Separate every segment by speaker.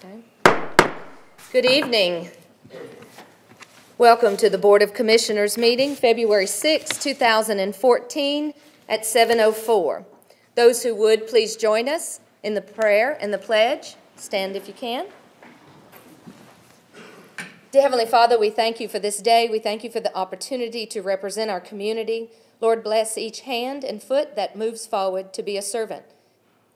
Speaker 1: Okay. Good evening. Welcome to the Board of Commissioners meeting, February 6, 2014 at 7:04. Those who would, please join us in the prayer and the pledge. Stand if you can. Dear Heavenly Father, we thank you for this day. We thank you for the opportunity to represent our community. Lord, bless each hand and foot that moves forward to be a servant.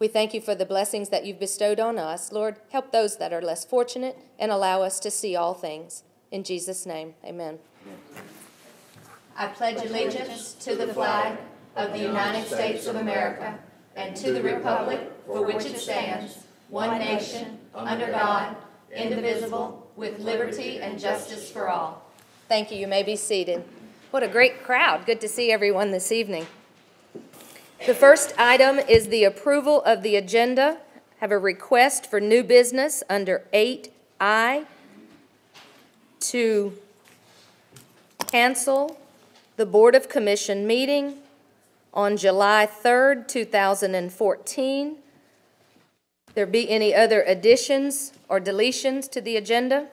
Speaker 1: We thank you for the blessings that you've bestowed on us. Lord, help those that are less fortunate and allow us to see all things. In Jesus' name, amen. I pledge allegiance to the flag of the United States of America and to the republic for which it stands, one nation, under God, indivisible, with liberty and justice for all. Thank you. You may be seated. What a great crowd. Good to see everyone this evening. The first item is the approval of the agenda. I have a request for new business under 8I to cancel the Board of Commission meeting on July 3rd, 2014. There be any other additions or deletions to the agenda?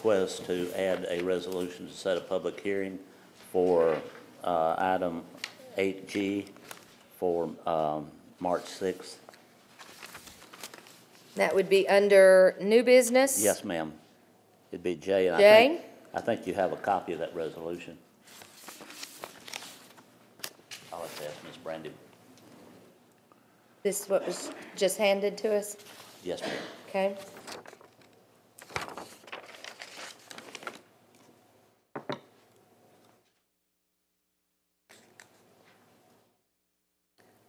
Speaker 2: Request to add a resolution to set a public hearing for item 8G for March 6th.
Speaker 1: That would be under new business?
Speaker 2: Yes, ma'am. It'd be J. And
Speaker 1: J?
Speaker 2: I think you have a copy of that resolution. I'll have to ask Ms. Brandy.
Speaker 1: This is what was just handed to us?
Speaker 2: Yes, ma'am.
Speaker 1: Okay.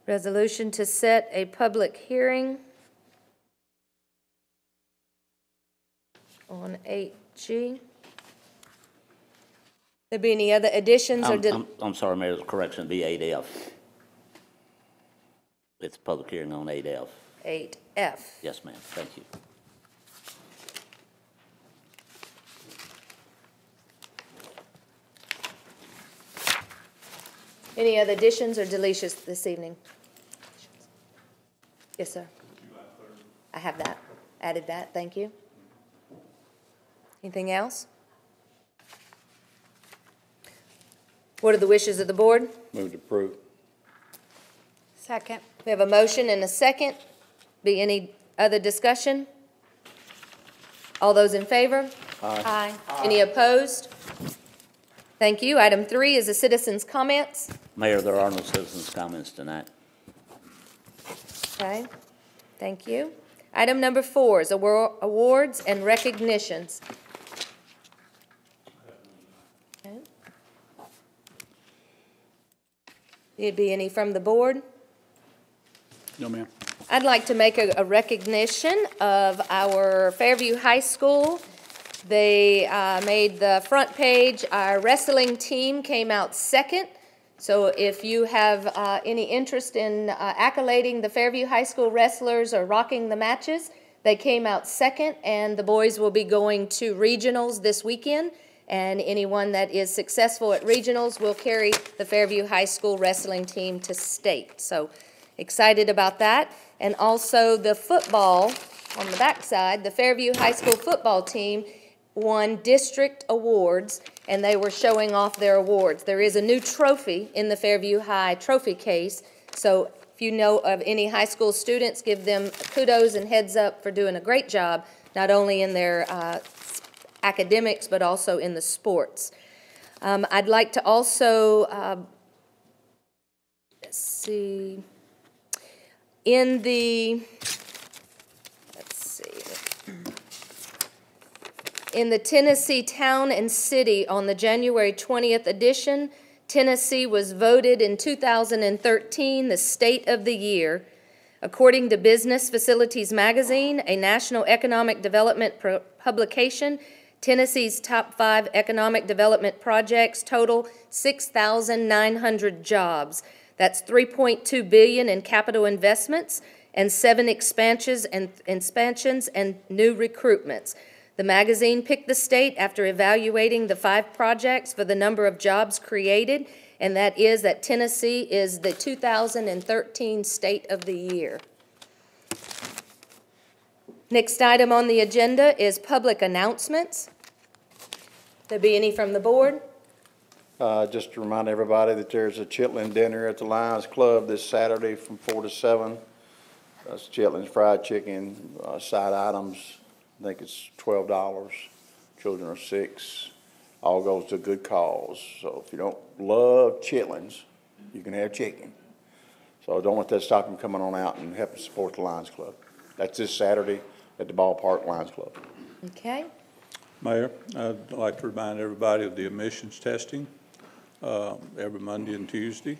Speaker 1: Resolution to set a public hearing on 8G. There be any other additions or
Speaker 2: I'm sorry, Mayor, the correction would be 8F. It's a public hearing on 8F.
Speaker 1: 8F.
Speaker 2: Yes, ma'am. Thank you.
Speaker 1: Any other additions or deletions this evening? Yes, sir. I have that. Added that. Thank you. Anything else? What are the wishes of the board?
Speaker 3: Move to approve.
Speaker 4: Second.
Speaker 1: We have a motion and a second. Be any other discussion? All those in favor?
Speaker 4: Aye.
Speaker 1: Any opposed? Thank you. Item 3 is the citizens' comments.
Speaker 2: Mayor, there are no citizens' comments tonight.
Speaker 1: Okay. Thank you. Item number 4 is awards and recognitions. Okay. There'd be any from the board?
Speaker 3: No, ma'am.
Speaker 1: I'd like to make a recognition of our Fairview High School. They made the front page. Our wrestling team came out second. So if you have any interest in accolading the Fairview High School wrestlers or rocking the matches, they came out second, and the boys will be going to regionals this weekend. And anyone that is successful at regionals will carry the Fairview High School wrestling team to state. So excited about that. And also the football on the backside, the Fairview High School football team won district awards, and they were showing off their awards. There is a new trophy in the Fairview High trophy case, so if you know of any high school students, give them kudos and heads up for doing a great job, not only in their academics, but also in the sports. I'd like to also, let's see, in the Tennessee Town and City on the January 20th edition, Tennessee was voted in 2013 the State of the Year. According to Business Facilities Magazine, a national economic development publication, Tennessee's top 5 economic development projects total 6,900 jobs. That's $3.2 billion in capital investments and 7 expansions and new recruitments. The magazine picked the state after evaluating the 5 projects for the number of jobs created and that is that Tennessee is the 2013 State of the Year. Next item on the agenda is public announcements. There be any from the board?
Speaker 4: Just to remind everybody that there's a chitlin dinner at the Lions Club this Saturday from 4 to 7. That's chitlins, fried chicken, side items. I think it's $12. Children are 6. All goes to a good cause. So if you don't love chitlins, you can have chicken. So don't let that stop you coming on out and helping support the Lions Club. That's this Saturday at the Ballpark Lions Club.
Speaker 1: Okay.
Speaker 3: Mayor, I'd like to remind everybody of the emissions testing every Monday and Tuesday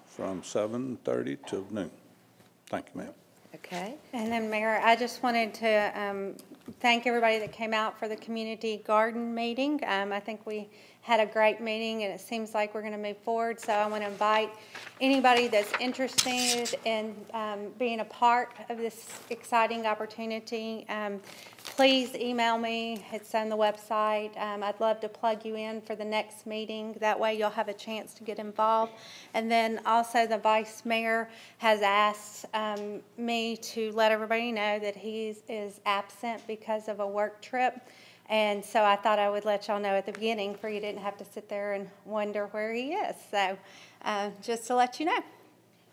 Speaker 3: from 7:30 to noon. Thank you, ma'am.
Speaker 1: Okay.
Speaker 5: And then, Mayor, I just wanted to thank everybody that came out for the community garden meeting. I think we had a great meeting, and it seems like we're going to move forward. So I want to invite anybody that's interested in being a part of this exciting opportunity. Please email me. It's on the website. I'd love to plug you in for the next meeting. That way you'll have a chance to get involved. And then also the Vice Mayor has asked me to let everybody know that he is absent because of a work trip. And so I thought I would let y'all know at the beginning for you didn't have to sit there and wonder where he is. So just to let you know.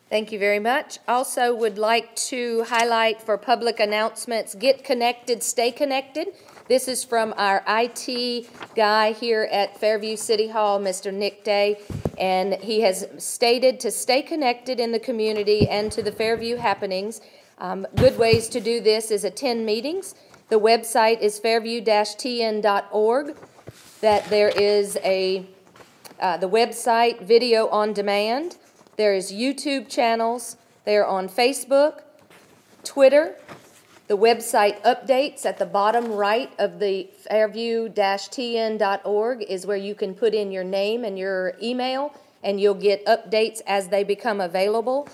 Speaker 1: Thank you very much. Also would like to highlight for public announcements, Get Connected, Stay Connected. This is from our IT guy here at Fairview City Hall, Mr. Nick Day, and he has stated to stay connected in the community and to the Fairview happenings. Good ways to do this is attend meetings. The website is fairview-tn.org. That there is the website video on demand. There is YouTube channels. They're on Facebook, Twitter. The website updates at the bottom right of the fairview-tn.org is where you can put in your name and your email, and you'll get updates as they become available.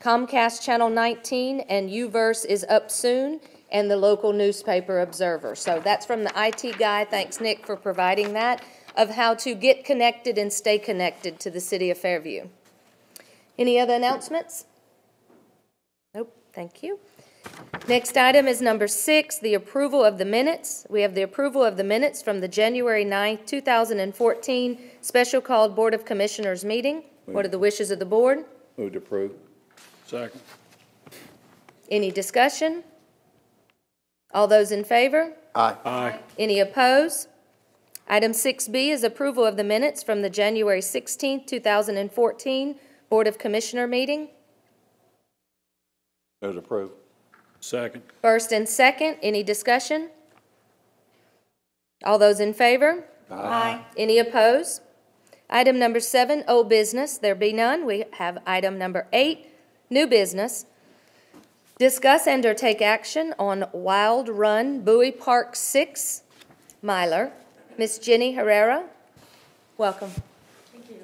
Speaker 1: Comcast Channel 19 and UVerse is up soon, and the local newspaper Observer. So that's from the IT guy. Thanks, Nick, for providing that, of how to get connected and stay connected to the city of Fairview. Any other announcements? Nope, thank you. Next item is number 6, the approval of the minutes. We have the approval of the minutes from the January 9th, 2014 special called Board of Commissioners meeting. What are the wishes of the board?
Speaker 4: Move to approve.
Speaker 3: Second.
Speaker 1: Any discussion? All those in favor?
Speaker 4: Aye.
Speaker 3: Aye.
Speaker 1: Any opposed? Item 6B is approval of the minutes from the January 16th, 2014 Board of Commissioner meeting.
Speaker 4: Move to approve.
Speaker 3: Second.
Speaker 1: First and second, any discussion? All those in favor?
Speaker 5: Aye.
Speaker 1: Any opposed? Item number 7, old business. There be none. We have item number 8, new business. Discuss and or take action on Wild Run Bowie Park 6, Myler. Miss Jenny Herrera, welcome.
Speaker 6: Thank you.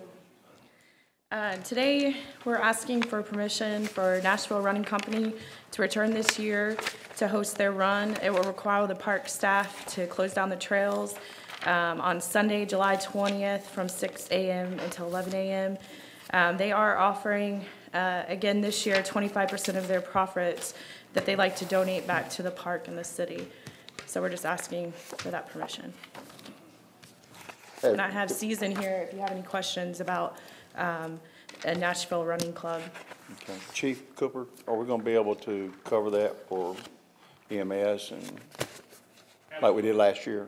Speaker 6: Today, we're asking for permission for Nashville Running Company to return this year to host their run. It will require the park staff to close down the trails on Sunday, July 20th from 6 a.m. until 11 a.m. They are offering, again this year, 25% of their profits that they like to donate back to the park and the city. So we're just asking for that permission. And I have Season here if you have any questions about a Nashville Running Club.
Speaker 4: Okay. Chief Cooper, are we going to be able to cover that for EMS and like we did last year?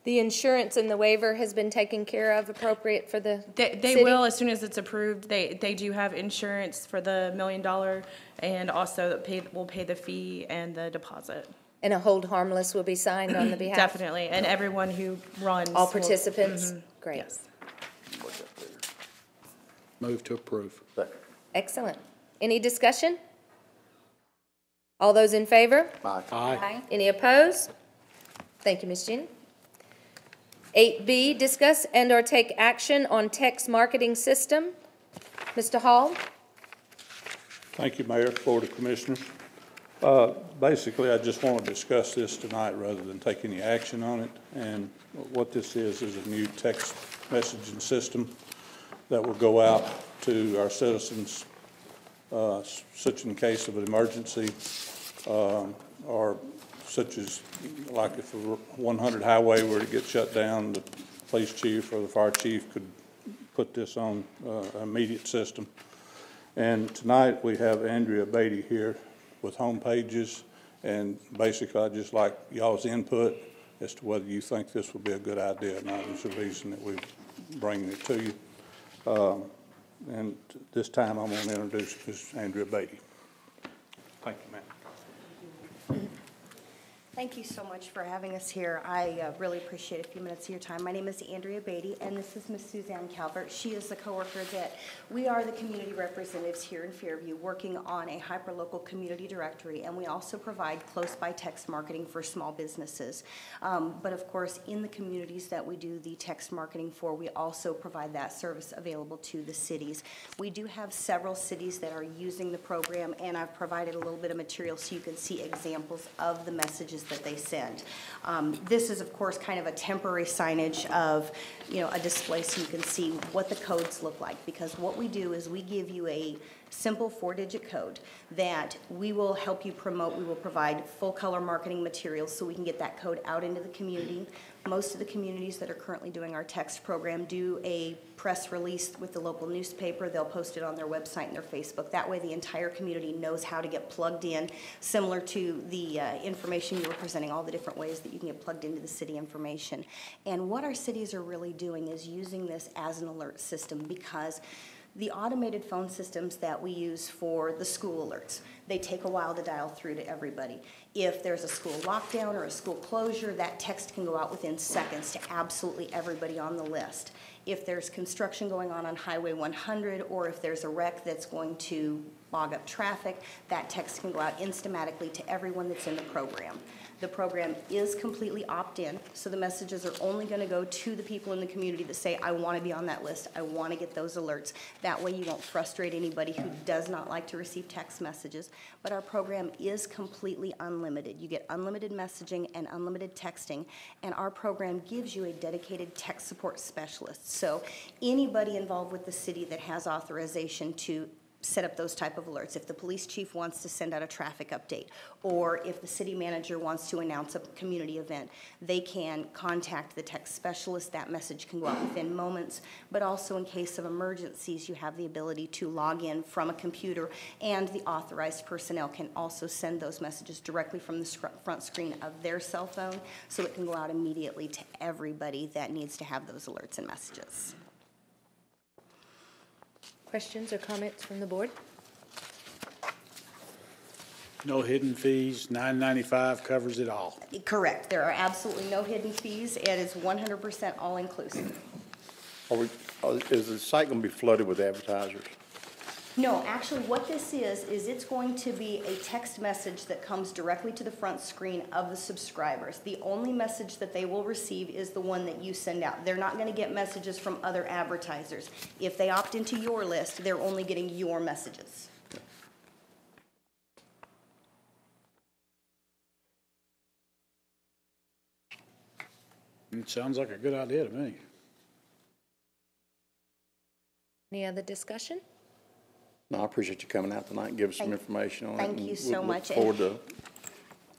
Speaker 1: The insurance and the waiver has been taken care of, appropriate for the
Speaker 6: They
Speaker 1: city?
Speaker 6: will, as soon as it's approved. They do have insurance for the $1 million, and also will pay the fee and the deposit.
Speaker 1: And a hold harmless will be signed on the behalf?
Speaker 6: Definitely, and everyone who runs.
Speaker 1: All
Speaker 6: will-
Speaker 1: participants? Great.
Speaker 6: Yes.
Speaker 3: Move to approve.
Speaker 4: Second.
Speaker 1: Excellent. Any discussion? All those in favor?
Speaker 4: Aye.
Speaker 3: Aye.
Speaker 1: Any opposed? Thank you, Ms. Jenny. 8B, discuss and or take action on text marketing system. Mr. Hall?
Speaker 3: Thank you, Mayor, Board of Commissioners. Basically, I just want to discuss this tonight rather than take any action on it. And what this is a new text messaging system that will go out to our citizens, such in case of an emergency, or such as, like if a 100 highway were to get shut down, the police chief or the fire chief could put this on an immediate system. And tonight, we have Andrea Beatty here with home pages, and basically, I'd just like y'all's input as to whether you think this would be a good idea or not. There's a reason that we're bringing it to you. And this time, I'm going to introduce Ms. Andrea Beatty. Thank you, ma'am.
Speaker 7: Thank you so much for having us here. I really appreciate a few minutes of your time. My name is Andrea Beatty, and this is Miss Suzanne Calvert. She is the coworker that we are the community representatives here in Fairview working on a hyperlocal community directory, and we also provide close-by text marketing for small businesses. But of course, in the communities that we do the text marketing for, we also provide that service available to the cities. We do have several cities that are using the program, and I've provided a little bit of material so you can see examples of the messages that they send. This is, of course, kind of a temporary signage of, a display so you can see what the codes look like. Because what we do is we give you a simple 4-digit code that we will help you promote. We will provide full color marketing materials so we can get that code out into the community. Most of the communities that are currently doing our text program do a press release with the local newspaper. They'll post it on their website and their Facebook. That way the entire community knows how to get plugged in, similar to the information you were presenting, all the different ways that you can get plugged into the city information. And what our cities are really doing is using this as an alert system, because the automated phone systems that we use for the school alerts, they take a while to dial through to everybody. If there's a school lockdown or a school closure, that text can go out within seconds to absolutely everybody on the list. If there's construction going on Highway 100, or if there's a wreck that's going to bog up traffic, that text can go out instamatically to everyone that's in the program. The program is completely opt-in, so the messages are only going to go to the people in the community that say, I want to be on that list, I want to get those alerts. That way you won't frustrate anybody who does not like to receive text messages. But our program is completely unlimited. You get unlimited messaging and unlimited texting, and our program gives you a dedicated tech support specialist. So anybody involved with the city that has authorization to set up those type of alerts. If the police chief wants to send out a traffic update, or if the city manager wants to announce a community event, they can contact the tech specialist. That message can go out within moments, but also in case of emergencies, you have the ability to log in from a computer, and the authorized personnel can also send those messages directly from the front screen of their cell phone, so it can go out immediately to everybody that needs to have those alerts and messages.
Speaker 1: Questions or comments from the board?
Speaker 8: No hidden fees, $9.95 covers it all.
Speaker 7: Correct. There are absolutely no hidden fees. It is 100% all-inclusive.
Speaker 4: Is the site going to be flooded with advertisers?
Speaker 7: No, actually what this is it's going to be a text message that comes directly to the front screen of the subscribers. The only message that they will receive is the one that you send out. They're not going to get messages from other advertisers. If they opt into your list, they're only getting your messages.
Speaker 8: It sounds like a good idea to me.
Speaker 1: Any other discussion?
Speaker 4: No, I appreciate you coming out tonight and giving some information on it.
Speaker 7: Thank you so much.
Speaker 4: Look forward to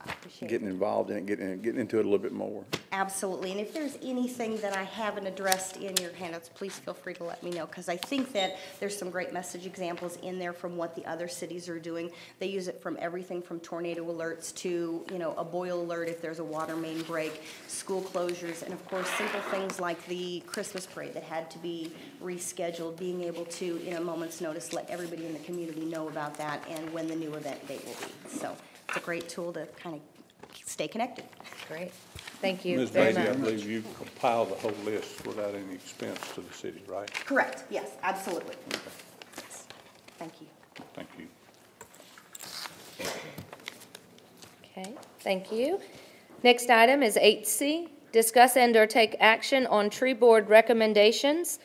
Speaker 7: I appreciate it.
Speaker 4: getting involved in it, getting into it a little bit more.
Speaker 7: Absolutely, and if there's anything that I haven't addressed in your handouts, please feel free to let me know, because I think that there's some great message examples in there from what the other cities are doing. They use it from everything from tornado alerts to, a boil alert if there's a water main break, school closures, and of course, simple things like the Christmas parade that had to be rescheduled, being able to, in a moment's notice, let everybody in the community know about that and when the new event date will be. So it's a great tool to kind of stay connected.
Speaker 1: Great. Thank you
Speaker 3: Ms.
Speaker 1: very
Speaker 3: Beatty, I
Speaker 1: much.
Speaker 3: believe you compiled the whole list without any expense to the city, right?
Speaker 7: Correct, yes, absolutely. Yes. Thank you.
Speaker 3: Thank you.
Speaker 1: Okay, thank you. Next item is 8C, discuss and/or take action on tree board recommendations.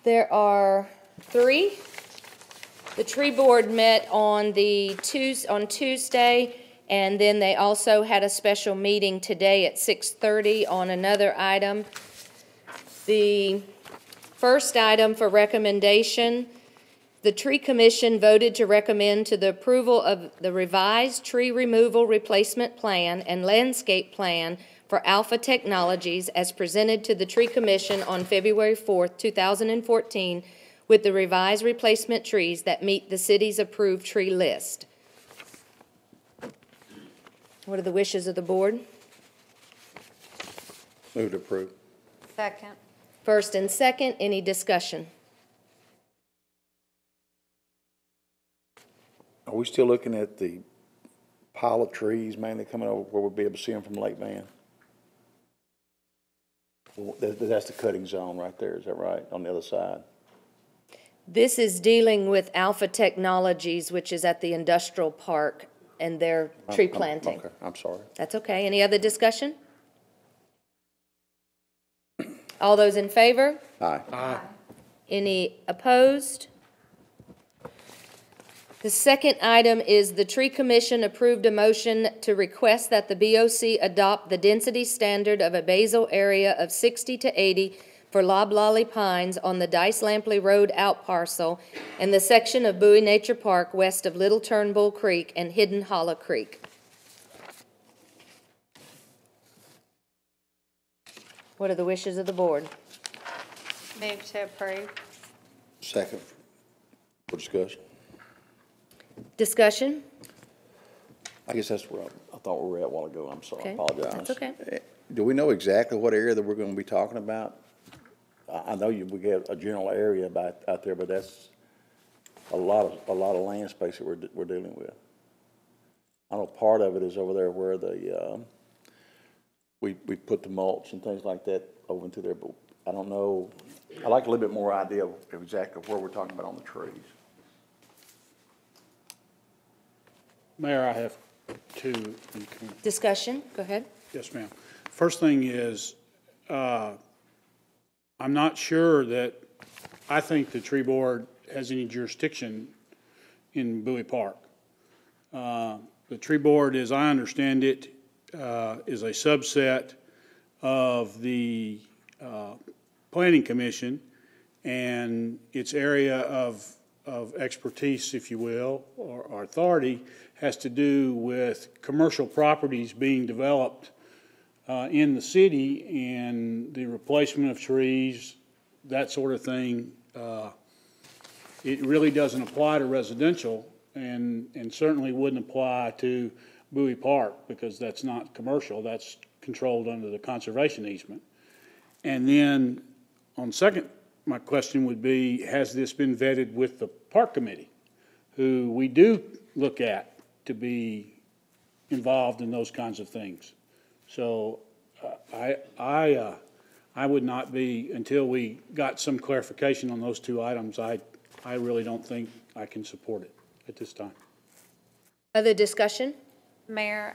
Speaker 1: There are 3. The tree board met on Tuesday, and then they also had a special meeting today at 6:30 on another item. The first item for recommendation, the Tree Commission voted to recommend to the approval of the revised tree removal replacement plan and landscape plan for Alpha Technologies as presented to the Tree Commission on February 4th, 2014, with the revised replacement trees that meet the city's approved tree list. What are the wishes of the board?
Speaker 4: Move to approve.
Speaker 5: Second.
Speaker 1: First and second, any discussion?
Speaker 4: Are we still looking at the pile of trees mainly coming over where we'll be able to see them from Lake Van? That's the cutting zone right there, is that right, on the other side?
Speaker 1: This is dealing with Alpha Technologies, which is at the industrial park, and their tree planting.
Speaker 4: Okay, I'm sorry.
Speaker 1: That's okay. Any other discussion? All those in favor?
Speaker 4: Aye.
Speaker 1: Any opposed? The second item is the Tree Commission approved a motion to request that the BOC adopt the density standard of a basal area of 60 to 80 for loblolly pines on the Dice Lampley Road out parcel and the section of Bowie Nature Park west of Little Turnbull Creek and Hidden Hollow Creek. What are the wishes of the board?
Speaker 5: Move to approve.
Speaker 4: Second for discussion.
Speaker 1: Discussion?
Speaker 4: I guess that's where I thought we were at a while ago. I'm sorry, I
Speaker 1: Okay,
Speaker 4: apologize.
Speaker 1: that's okay.
Speaker 4: Do we know exactly what area that we're going to be talking about? I know we get a general area out there, but that's a lot of land space that we're dealing with. I know part of it is over there where we put the mulch and things like that over into there, but I don't know. I'd like a little bit more idea of exactly where we're talking about on the trees.
Speaker 8: Mayor, I have two.
Speaker 1: Discussion? Go ahead.
Speaker 8: Yes, ma'am. First thing is, I'm not sure that I think the tree board has any jurisdiction in Bowie Park. The tree board, as I understand it, is a subset of the Planning Commission, and its area of expertise, if you will, or authority, has to do with commercial properties being developed in the city and the replacement of trees, that sort of thing. It really doesn't apply to residential and certainly wouldn't apply to Bowie Park because that's not commercial. That's controlled under the conservation easement. And then on second, my question would be, has this been vetted with the park committee, who we do look at to be involved in those kinds of things? So I would not be, until we got some clarification on those two items, I really don't think I can support it at this time.
Speaker 1: Other discussion?
Speaker 5: Mayor,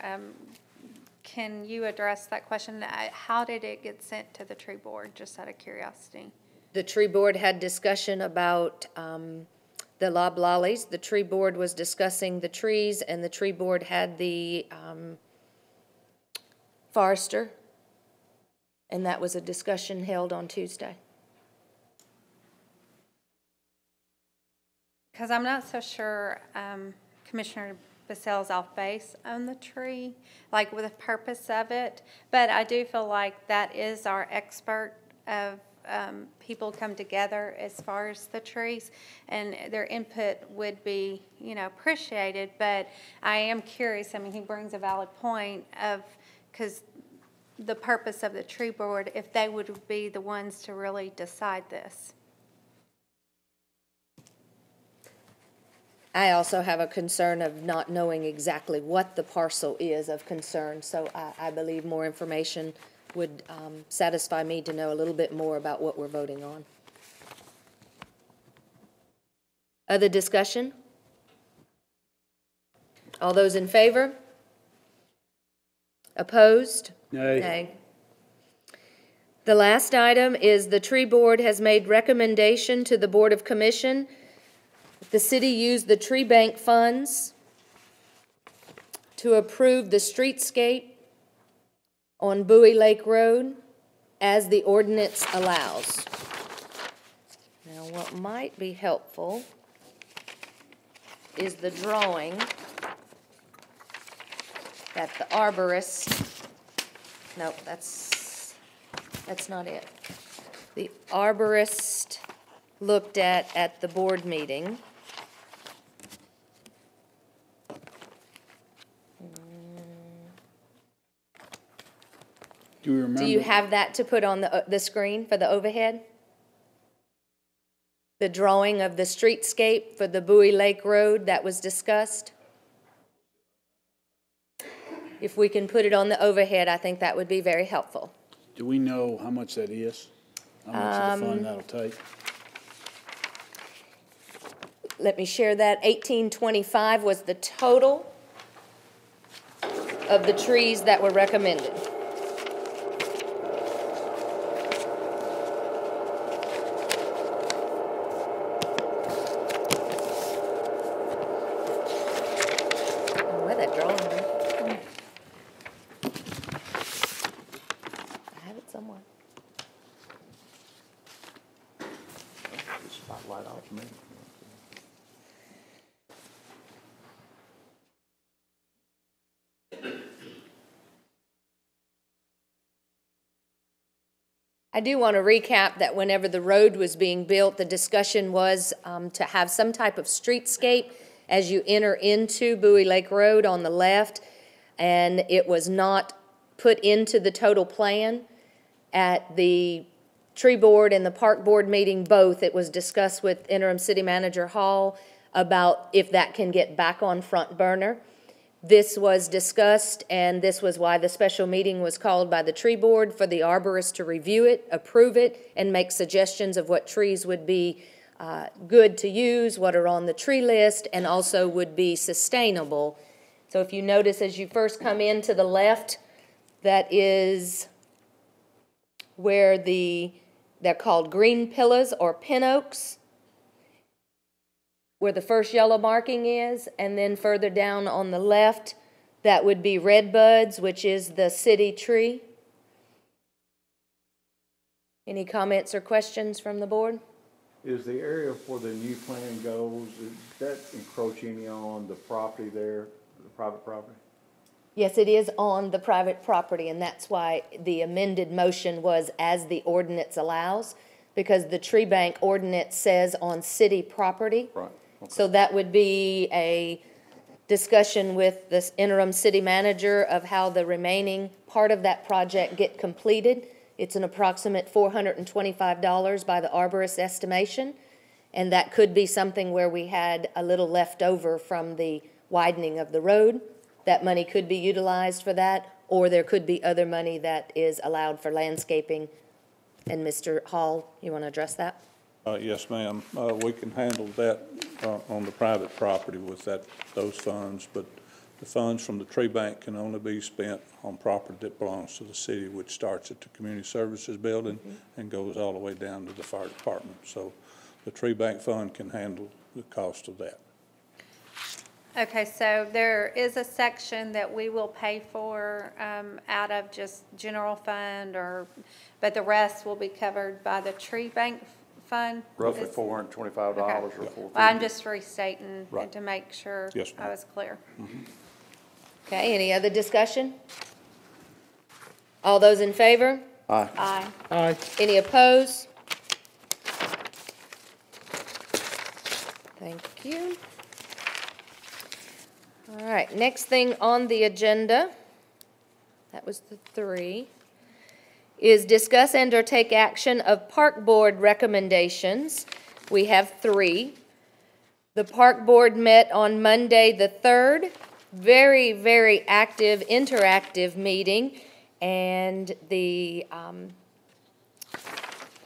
Speaker 5: can you address that question? How did it get sent to the tree board, just out of curiosity?
Speaker 1: The tree board had discussion about the loblollies. The tree board was discussing the trees, and the tree board had the forester, and that was a discussion held on Tuesday.
Speaker 5: Because I'm not so sure Commissioner Bassel's off base on the tree, like with the purpose of it, but I do feel like that is our expert of people come together as far as the trees, and their input would be, appreciated, but I am curious. I mean, he brings a valid point of, because the purpose of the tree board, if they would be the ones to really decide this.
Speaker 1: I also have a concern of not knowing exactly what the parcel is of concern, so I believe more information would satisfy me to know a little bit more about what we're voting on. Other discussion? All those in favor? Opposed?
Speaker 8: Nay.
Speaker 1: Nay. The last item is the tree board has made recommendation to the Board of Commission The city used the tree bank funds to approve the streetscape on Bowie Lake Road as the ordinance allows. Now, what might be helpful is the drawing that the arborist, nope, that's not it. The arborist looked at the board meeting.
Speaker 8: Do you remember?
Speaker 1: Do you have that to put on the screen for the overhead? The drawing of the streetscape for the Bowie Lake Road that was discussed? If we can put it on the overhead, I think that would be very helpful.
Speaker 8: Do we know how much that is? How much of the fund that'll take?
Speaker 1: Let me share that. 1825 was the total of the trees that were recommended. Where that drawing went? I have it somewhere.
Speaker 4: Spotlight off me.
Speaker 1: I do want to recap that whenever the road was being built, the discussion was to have some type of streetscape as you enter into Bowie Lake Road on the left, and it was not put into the total plan. At the tree board and the park board meeting both, it was discussed with interim city manager Hall about if that can get back on front burner. This was discussed, and this was why the special meeting was called by the tree board, for the arborist to review it, approve it, and make suggestions of what trees would be good to use, what are on the tree list, and also would be sustainable. So if you notice as you first come in to the left, that is where they're called green pillas or pin oaks, where the first yellow marking is, and then further down on the left, that would be red buds, which is the city tree. Any comments or questions from the board?
Speaker 4: Is the area where the new plan goes, is that encroaching on the property there, the private property?
Speaker 1: Yes, it is on the private property, and that's why the amended motion was as the ordinance allows, because the tree bank ordinance says on city property.
Speaker 4: Right. Okay.
Speaker 1: So that would be a discussion with this interim city manager of how the remaining part of that project get completed. It's an approximate $425 by the arborist estimation, and that could be something where we had a little left over from the widening of the road. That money could be utilized for that, or there could be other money that is allowed for landscaping. And Mr. Hall, you want to address that?
Speaker 3: Yes, ma'am. We can handle that on the private property with those funds, but the funds from the tree bank can only be spent on property that belongs to the city, which starts at the community services building and goes all the way down to the fire department. So the tree bank fund can handle the cost of that.
Speaker 5: Okay, so there is a section that we will pay for out of just general fund, but the rest will be covered by the tree bank fund?
Speaker 4: Roughly $425 or
Speaker 5: Okay.
Speaker 4: $450.
Speaker 5: Well, I'm just restating
Speaker 3: Right.
Speaker 5: to make sure
Speaker 3: Yes, ma'am.
Speaker 5: I was clear.
Speaker 1: Okay, any other discussion? All those in favor?
Speaker 4: Aye.
Speaker 5: Aye.
Speaker 8: Aye.
Speaker 1: Any opposed? Thank you. All right, next thing on the agenda, that was the 3, is discuss and or take action of park board recommendations. We have 3. The park board met on Monday, the 3rd. Very, very active, interactive meeting, and the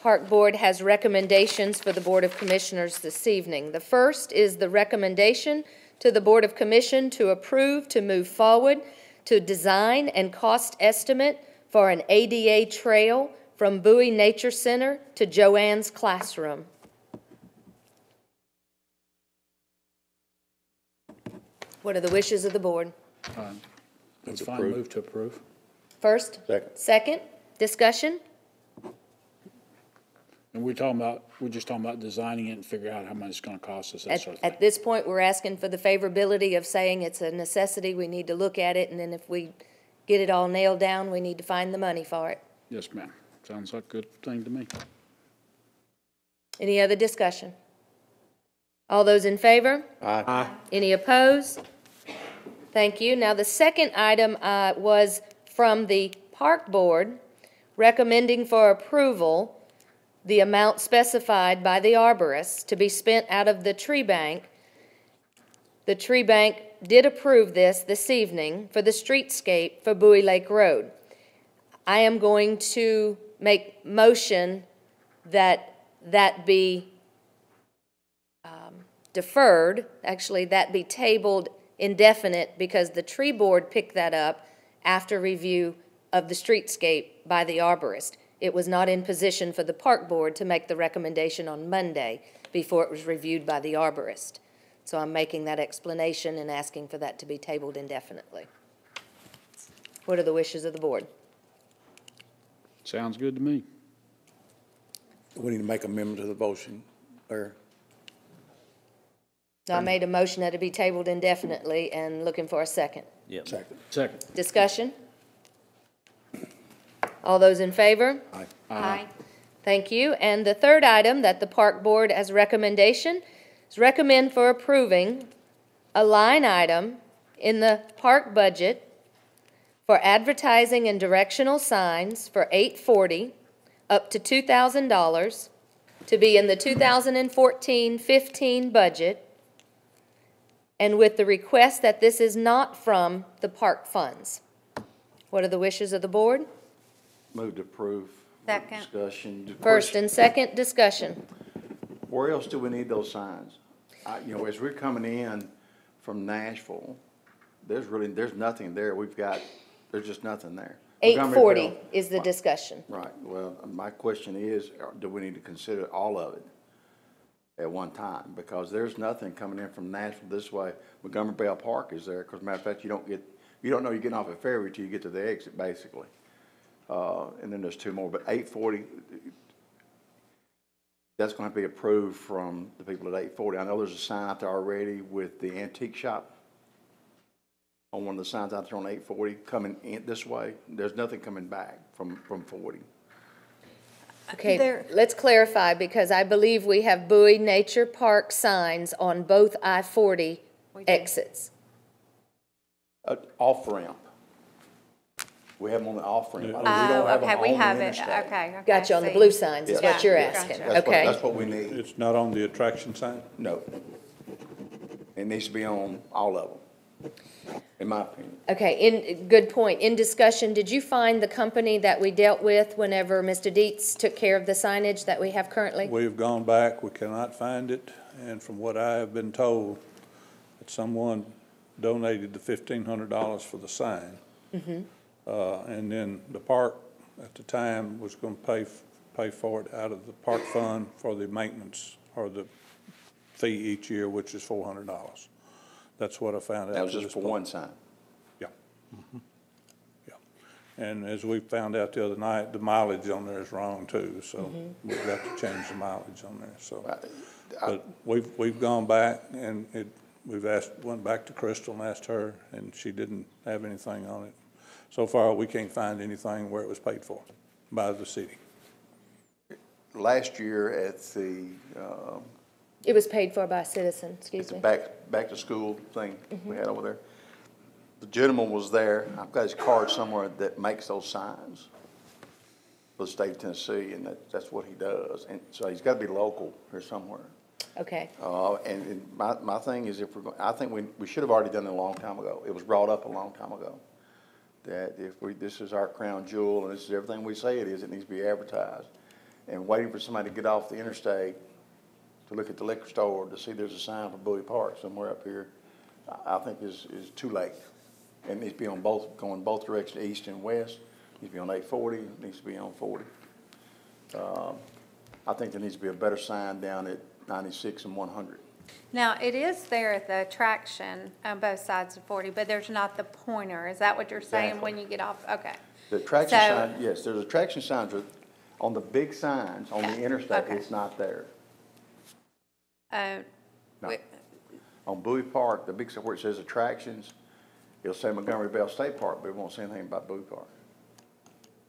Speaker 1: Park Board has recommendations for the Board of Commissioners this evening. The first is the recommendation to the Board of Commission to approve to move forward to design and cost estimate for an ADA trail from Bowie Nature Center to Joanne's classroom. What are the wishes of the board?
Speaker 8: That's fine, move to approve.
Speaker 1: First?
Speaker 4: Second.
Speaker 1: Second, discussion?
Speaker 8: And we're just talking about designing it and figure out how much it's gonna cost us, that
Speaker 1: At,
Speaker 8: sort of thing.
Speaker 1: at this point, we're asking for the favorability of saying it's a necessity, we need to look at it, and then if we get it all nailed down, we need to find the money for it.
Speaker 8: Yes, ma'am. Sounds like a good thing to me.
Speaker 1: Any other discussion? All those in favor?
Speaker 4: Aye.
Speaker 1: Any opposed? Thank you. Now, the second item was from the Park Board recommending for approval the amount specified by the arborist to be spent out of the tree bank. The tree bank did approve this evening for the streetscape for Bowie Lake Road. I am going to make motion that be deferred, actually, that be tabled indefinite, because the tree board picked that up after review of the streetscape by the arborist. It was not in position for the park board to make the recommendation on Monday before it was reviewed by the arborist. So I'm making that explanation and asking for that to be tabled indefinitely. What are the wishes of the board?
Speaker 8: Sounds good to me.
Speaker 4: We need to make amendment to the motion, or?
Speaker 1: So I made a motion that it be tabled indefinitely and looking for a second.
Speaker 2: Yep.
Speaker 8: Second.
Speaker 1: Discussion? All those in favor?
Speaker 4: Aye.
Speaker 1: Aye. Thank you. And the third item that the Park Board as recommendation is recommend for approving a line item in the park budget for advertising and directional signs for 840 up to $2,000 to be in the 2014-15 budget, and with the request that this is not from the park funds. What are the wishes of the board?
Speaker 4: Move to approve.
Speaker 5: Second.
Speaker 4: Discussion.
Speaker 1: First and second, discussion.
Speaker 4: Where else do we need those signs? As we're coming in from Nashville, there's nothing there. There's just nothing there. Montgomery
Speaker 1: 840
Speaker 4: Bell-
Speaker 1: is the discussion.
Speaker 4: Right, well, my question is, do we need to consider all of it at one time? Because there's nothing coming in from Nashville this way. Montgomery Bell Park is there, because matter of fact, you don't know you're getting off at Fairview till you get to the exit, basically. And then there's two more, but 840, that's gonna be approved from the people at 840. I know there's a sign out there already with the antique shop on one of the signs out there on 840 coming in this way. There's nothing coming back from 40.
Speaker 1: Okay,
Speaker 5: There-
Speaker 1: let's clarify, because I believe we have Bowie Nature Park signs on both I-40 exits.
Speaker 4: Off ramp. We have them on the off ramp. We don't
Speaker 5: Oh,
Speaker 4: have them
Speaker 5: okay, we
Speaker 4: on the
Speaker 5: have it,
Speaker 4: interstate.
Speaker 5: okay.
Speaker 1: Got you on the
Speaker 5: see.
Speaker 1: blue signs, is
Speaker 4: Yeah.
Speaker 1: what you're
Speaker 5: Yeah,
Speaker 1: asking.
Speaker 5: gotcha.
Speaker 1: Okay.
Speaker 4: That's what we need.
Speaker 3: It's not on the attraction sign?
Speaker 4: No. It needs to be on all of them, in my opinion.
Speaker 1: Okay, good point. In discussion, did you find the company that we dealt with whenever Mr. Dietz took care of the signage that we have currently?
Speaker 3: We've gone back, we cannot find it, and from what I have been told, that someone donated the $1,500 for the sign. And then the park, at the time, was gonna pay for it out of the park fund for the maintenance, or the fee each year, which is $400. That's what I found out.
Speaker 4: That was
Speaker 3: to
Speaker 4: just
Speaker 3: this
Speaker 4: for
Speaker 3: point.
Speaker 4: one sign.
Speaker 3: Yeah. Yeah. And as we found out the other night, the mileage on there is wrong too, so we've got to change the mileage on there, so. But we've gone back and went back to Crystal and asked her, and she didn't have anything on it. So far, we can't find anything where it was paid for by the city.
Speaker 4: Last year at the,
Speaker 1: It was paid for by a citizen, excuse me.
Speaker 4: back to school thing we had over there, the gentleman was there. I've got his card somewhere that makes those signs for the state of Tennessee, and that's what he does. And so he's gotta be local here somewhere.
Speaker 1: Okay,
Speaker 4: And my thing is, I think we should have already done it a long time ago. It was brought up a long time ago, that this is our crown jewel, and this is everything we say it is, it needs to be advertised. And waiting for somebody to get off the interstate to look at the liquor store to see there's a sign for Bowie Park somewhere up here, I think is too late. It needs to be on going both directions, east and west. It needs to be on 840, it needs to be on 40. I think there needs to be a better sign down at 96 and 100.
Speaker 5: Now, it is there at the attraction on both sides of 40, but there's not the pointer. Is that what you're saying
Speaker 4: Exactly.
Speaker 5: when you get off? Okay.
Speaker 4: The attraction
Speaker 5: So-
Speaker 4: sign, yes, there's attraction signs on the big signs on the interstate,
Speaker 5: Okay.
Speaker 4: it's not there.
Speaker 5: Uh,
Speaker 4: No.
Speaker 5: wi-
Speaker 4: On Bowie Park, the big, where it says attractions, it'll say Montgomery Bell State Park, but it won't say anything about Bowie Park.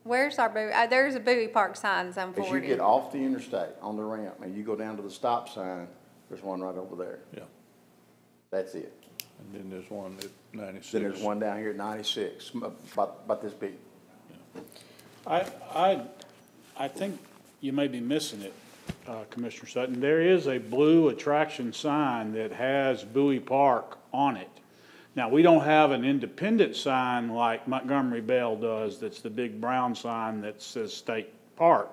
Speaker 5: Where's our Bowie? There's a Bowie Park signs on
Speaker 4: As you
Speaker 5: 40.
Speaker 4: get off the interstate on the ramp and you go down to the stop sign, there's one right over there.
Speaker 3: Yeah.
Speaker 4: That's it.
Speaker 3: And then there's one at 96.
Speaker 4: Then there's one down here at 96, about this big.
Speaker 8: I think you may be missing it, Commissioner Sutton. There is a blue attraction sign that has Bowie Park on it. Now, we don't have an independent sign like Montgomery Bell does, that's the big brown sign that says State Park.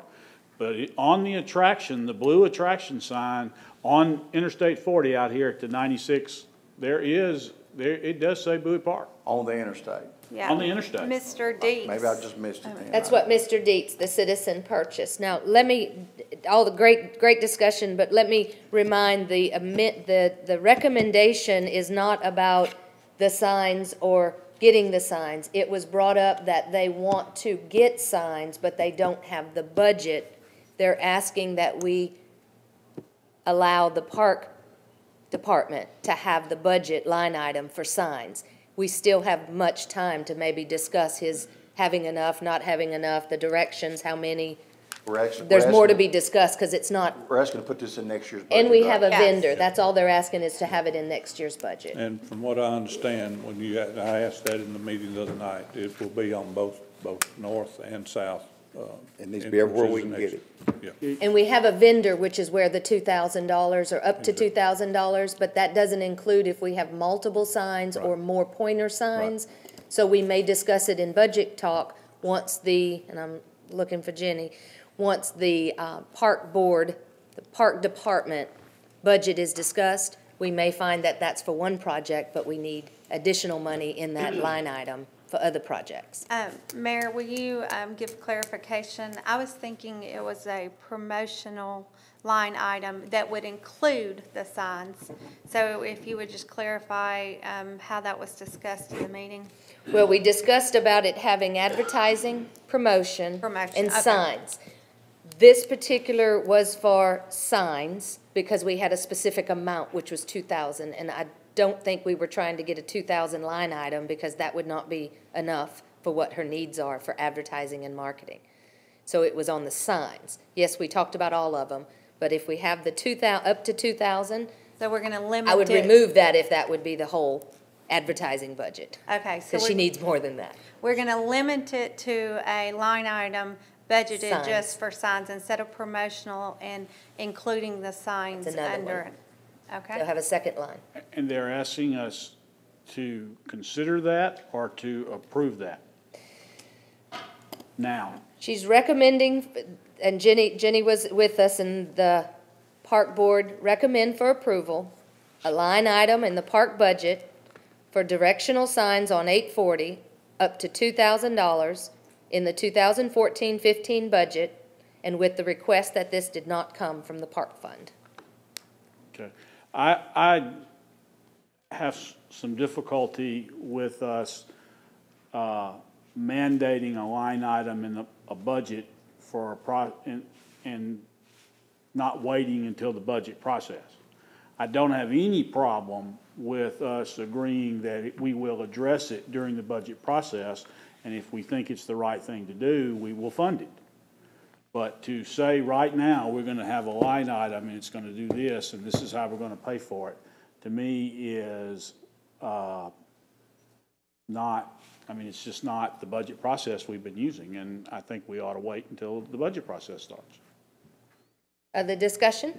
Speaker 8: But on the attraction, the blue attraction sign on Interstate 40 out here at the 96, it does say Bowie Park.
Speaker 4: On the interstate.
Speaker 5: Yeah.
Speaker 8: on the interstate.
Speaker 5: Mr. Deeds.
Speaker 4: Maybe I just missed it then.
Speaker 1: That's what Mr. Dietz, the citizen, purchased. Now, let me, all the great discussion, but let me remind the recommendation is not about the signs or getting the signs. It was brought up that they want to get signs, but they don't have the budget. They're asking that we allow the park department to have the budget line item for signs. We still have much time to maybe discuss his having enough, not having enough, the directions, how many. There's more to be discussed, because it's not,
Speaker 4: We're asking to put this in next year's budget.
Speaker 1: and we have a
Speaker 5: Yes.
Speaker 1: vendor. That's all they're asking, is to have it in next year's budget.
Speaker 3: And from what I understand, I asked that in the meeting the other night, it will be on both north and south.
Speaker 4: It needs to be everywhere we can
Speaker 3: entrances
Speaker 4: get
Speaker 3: next- Yeah.
Speaker 1: And we have a vendor, which is where the $2,000 or up to $2,000, but that doesn't include if we have multiple signs or
Speaker 3: Right.
Speaker 1: more pointer signs. So we may discuss it in budget talk once and I'm looking for Jenny, once the park board, the park department budget is discussed, we may find that that's for one project, but we need additional money in that line item for other projects.
Speaker 5: Mayor, will you give clarification? I was thinking it was a promotional line item that would include the signs. So if you would just clarify how that was discussed in the meeting?
Speaker 1: Well, we discussed about it having advertising, promotion,
Speaker 5: Promotion,
Speaker 1: and
Speaker 5: okay.
Speaker 1: signs. This particular was for signs, because we had a specific amount, which was 2,000, and I don't think we were trying to get a 2,000 line item, because that would not be enough for what her needs are for advertising and marketing. So it was on the signs. Yes, we talked about all of them, but if we have the 2,000, up to 2,000,
Speaker 5: So we're going to limit it.
Speaker 1: I would remove that if that would be the whole advertising budget,
Speaker 5: Okay, so
Speaker 1: because she needs more than that.
Speaker 5: we're going to limit it to a line item budgeted
Speaker 1: Signs.
Speaker 5: just for signs instead of promotional and including the signs
Speaker 1: That's another
Speaker 5: under
Speaker 1: one.
Speaker 5: it.
Speaker 1: They'll
Speaker 5: Okay?
Speaker 1: have a second line.
Speaker 8: And they're asking us to consider that or to approve that now.
Speaker 1: She's recommending, and Jenny was with us, and the park board recommend for approval, a line item in the park budget for directional signs on 840, up to $2,000 in the 2014-15 budget, and with the request that this did not come from the park fund.
Speaker 8: Okay. I have some difficulty with us mandating a line item in a budget for and not waiting until the budget process. I don't have any problem with us agreeing that we will address it during the budget process, and if we think it's the right thing to do, we will fund it. But to say right now, we're gonna have a line item and it's gonna do this, and this is how we're gonna pay for it, to me is, it's just not the budget process we've been using, and I think we ought to wait until the budget process starts.
Speaker 1: Other discussion?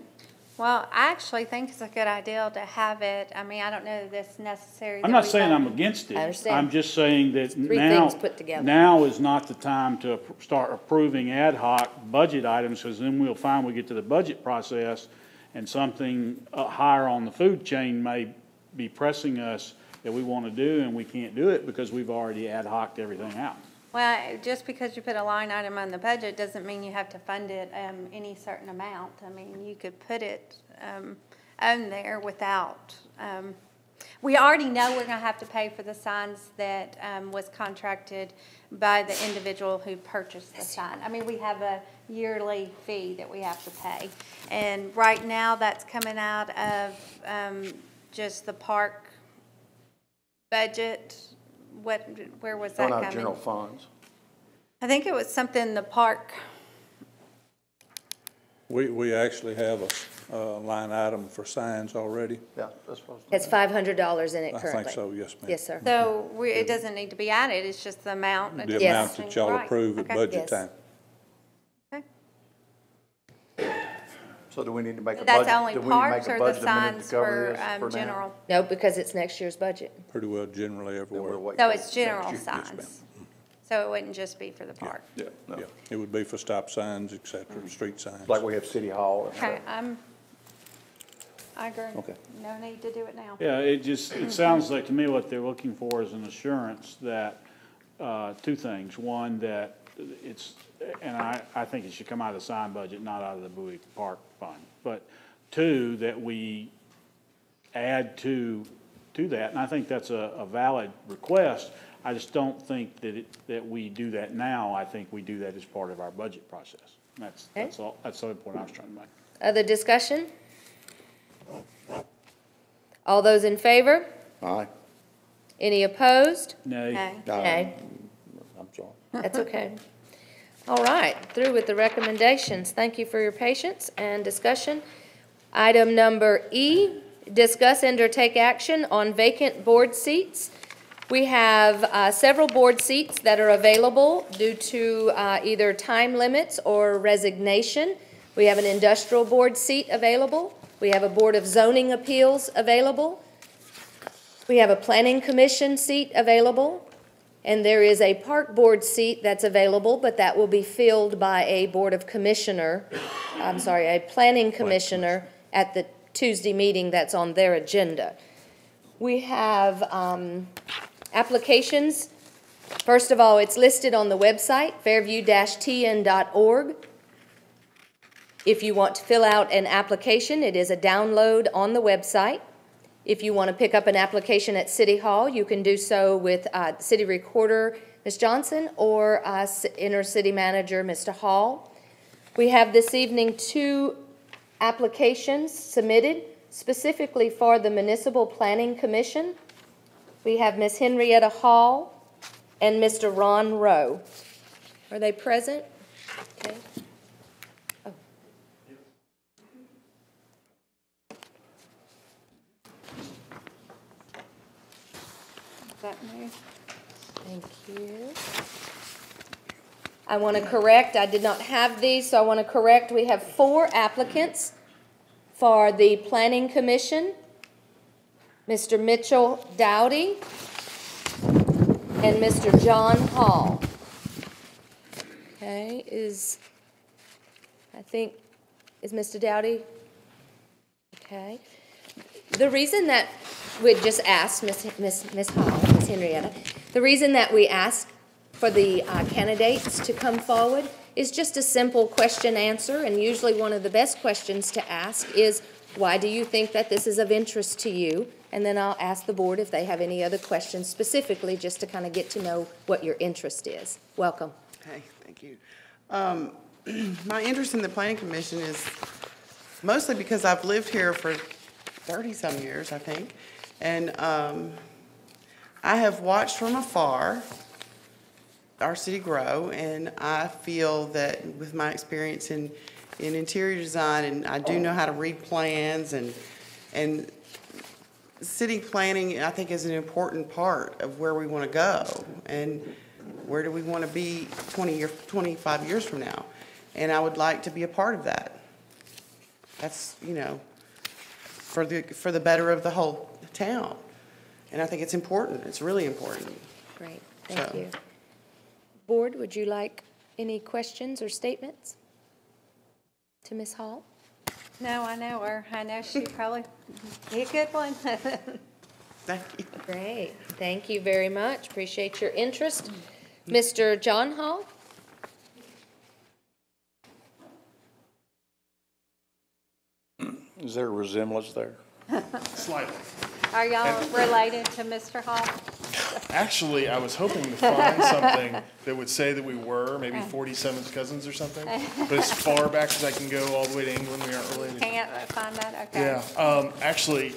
Speaker 5: Well, I actually think it's a good idea to have it. I mean, I don't know that it's necessary.
Speaker 8: I'm
Speaker 5: that
Speaker 8: not
Speaker 5: we
Speaker 8: saying
Speaker 5: vote.
Speaker 8: I'm against it.
Speaker 1: I understand.
Speaker 8: I'm just saying that
Speaker 1: Three
Speaker 8: now,
Speaker 1: things put together.
Speaker 8: now is not the time to start approving ad hoc budget items, because then we'll find we get to the budget process and something higher on the food chain may be pressing us that we want to do, and we can't do it because we've already ad hoc'd everything out.
Speaker 5: Well, just because you put a line item on the budget doesn't mean you have to fund it any certain amount. I mean, you could put it own there without, we already know we're gonna have to pay for the signs that, was contracted by the individual who purchased the sign. I mean, we have a yearly fee that we have to pay. And right now, that's coming out of, just the park budget. Where was that
Speaker 4: Going out
Speaker 5: coming?
Speaker 4: of general funds.
Speaker 5: I think it was something the park,
Speaker 3: We actually have a line item for signs already.
Speaker 4: Yeah, that's what I was
Speaker 1: It's $500 in it
Speaker 3: I
Speaker 1: currently.
Speaker 3: think so, yes, ma'am.
Speaker 1: Yes, sir.
Speaker 5: so it doesn't need to be added, it's just the amount.
Speaker 3: The
Speaker 1: Yes.
Speaker 3: amount that y'all
Speaker 5: Right,
Speaker 3: approve at
Speaker 5: okay.
Speaker 3: budget
Speaker 1: Yes.
Speaker 3: time.
Speaker 5: Okay.
Speaker 4: So do we need to make a budget?
Speaker 5: That's only
Speaker 4: do we need to make
Speaker 5: parks
Speaker 4: a
Speaker 5: or the
Speaker 4: budget amendment to
Speaker 5: signs
Speaker 4: cover
Speaker 5: for,
Speaker 4: this now?
Speaker 5: general?
Speaker 1: No, because it's next year's budget.
Speaker 3: Pretty well generally
Speaker 4: Then we'll
Speaker 3: everywhere.
Speaker 4: wait
Speaker 5: So
Speaker 4: till
Speaker 5: it's
Speaker 4: next
Speaker 5: general
Speaker 4: year.
Speaker 5: signs? So it wouldn't just be for the park?
Speaker 3: Yeah,
Speaker 4: No.
Speaker 3: yeah. It would be for stop signs, et cetera, street signs.
Speaker 4: Like we have City Hall. and
Speaker 5: Okay,
Speaker 4: stuff.
Speaker 5: I agree.
Speaker 4: Okay.
Speaker 5: No need to do it now.
Speaker 8: Yeah, it sounds like to me what they're looking for is an assurance that, two things. One, that it's, and I think it should come out of the sign budget, not out of the Bowie Park Fund. But two, that we add to that, and I think that's a valid request. I just don't think that we do that now. I think we do that as part of our budget process. That's all, that's the only point I was trying to make.
Speaker 1: Other discussion? All those in favor?
Speaker 4: Aye.
Speaker 1: Any opposed?
Speaker 8: Nay.
Speaker 5: Okay.
Speaker 1: Nay.
Speaker 4: I'm sorry.
Speaker 1: That's okay. All right, through with the recommendations. Thank you for your patience and discussion. Item number E, discuss and or take action on vacant board seats. We have several board seats that are available due to either time limits or resignation. We have an industrial board seat available. We have a Board of Zoning Appeals available. We have a Planning Commission seat available. And there is a Park Board seat that's available, but that will be filled by a a Planning Commissioner at the Tuesday meeting that's on their agenda. We have applications. First of all, it's listed on the website, fairview-tn.org. If you want to fill out an application, it is a download on the website. If you want to pick up an application at City Hall, you can do so with City Recorder, Ms. Johnson, or Inner City Manager, Mr. Hall. We have this evening 2 applications submitted specifically for the Municipal Planning Commission. We have Ms. Henrietta Hall and Mr. Ron Rowe. Are they present? Okay. Oh.
Speaker 5: Is that me?
Speaker 1: Thank you. I want to correct, I did not have these, so I want to correct, we have 4 applicants for the Planning Commission. Mr. Mitchell Dowdy and Mr. John Hall. Okay, is Mr. Dowdy? Okay. The reason that we just asked Miss Hall, Miss Henrietta, the reason that we asked for the candidates to come forward is just a simple question answer, and usually one of the best questions to ask is, why do you think that this is of interest to you? And then I'll ask the board if they have any other questions specifically, just to kind of get to know what your interest is. Welcome.
Speaker 9: Hey, thank you. My interest in the Planning Commission is mostly because I've lived here for 30-some years, I think. And I have watched from afar our city grow, and I feel that with my experience in interior design, and I do know how to read plans, and city planning, I think, is an important part of where we want to go, and where do we want to be 25 years from now. And I would like to be a part of that. That's, for the better of the whole town. And I think it's important. It's really important.
Speaker 1: Great, thank you. Board, would you like any questions or statements to Ms. Hall?
Speaker 5: No, I know her. I know she'd probably be a good one.
Speaker 9: Thank you.
Speaker 1: Great, thank you very much. Appreciate your interest. Mr. John Hall?
Speaker 4: Is there a resemblance there?
Speaker 10: Slightly.
Speaker 5: Are y'all related to Mr. Hall?
Speaker 10: Actually, I was hoping to find something that would say that we were maybe 47th cousins or something, but as far back as I can go, all the way to England, we aren't related.
Speaker 5: Can't find that? Okay.
Speaker 10: Yeah, actually,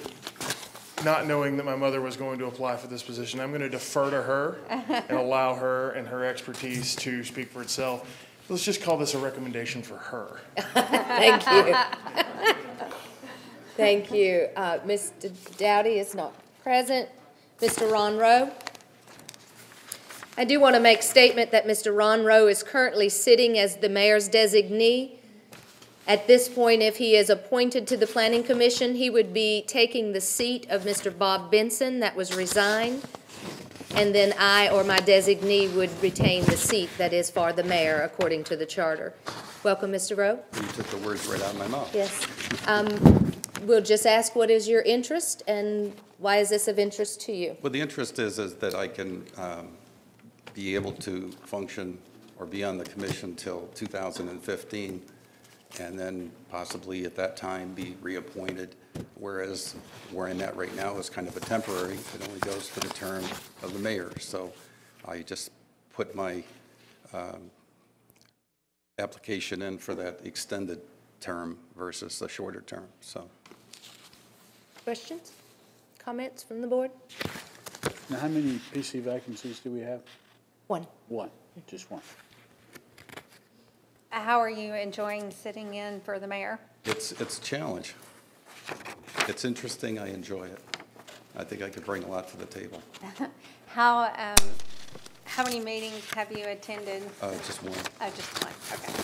Speaker 10: not knowing that my mother was going to apply for this position, I'm going to defer to her and allow her and her expertise to speak for itself. Let's just call this a recommendation for her.
Speaker 1: Thank you. Thank you. Mr. Dowdy is not present. Mr. Ron Rowe? I do want to make statement that Mr. Ron Rowe is currently sitting as the mayor's designee. At this point, if he is appointed to the Planning Commission, he would be taking the seat of Mr. Bob Benson that was resigned, and then I or my designee would retain the seat that is for the mayor according to the charter. Welcome, Mr. Rowe.
Speaker 11: You took the words right out of my mouth.
Speaker 1: Yes. We'll just ask what is your interest and why is this of interest to you?
Speaker 11: Well, the interest is that I can be able to function or be on the commission till 2015, and then possibly at that time be reappointed, whereas where I'm at right now is kind of a temporary. It only goes for the term of the mayor. So I just put my application in for that extended term versus a shorter term. So.
Speaker 1: Questions? Comments from the board?
Speaker 8: Now, how many PC vacancies do we have?
Speaker 1: One.
Speaker 8: One, just one.
Speaker 5: How are you enjoying sitting in for the mayor?
Speaker 11: It's a challenge. It's interesting. I enjoy it. I think I could bring a lot to the table.
Speaker 5: How many meetings have you attended?
Speaker 11: Just one.
Speaker 5: Oh, just one, okay.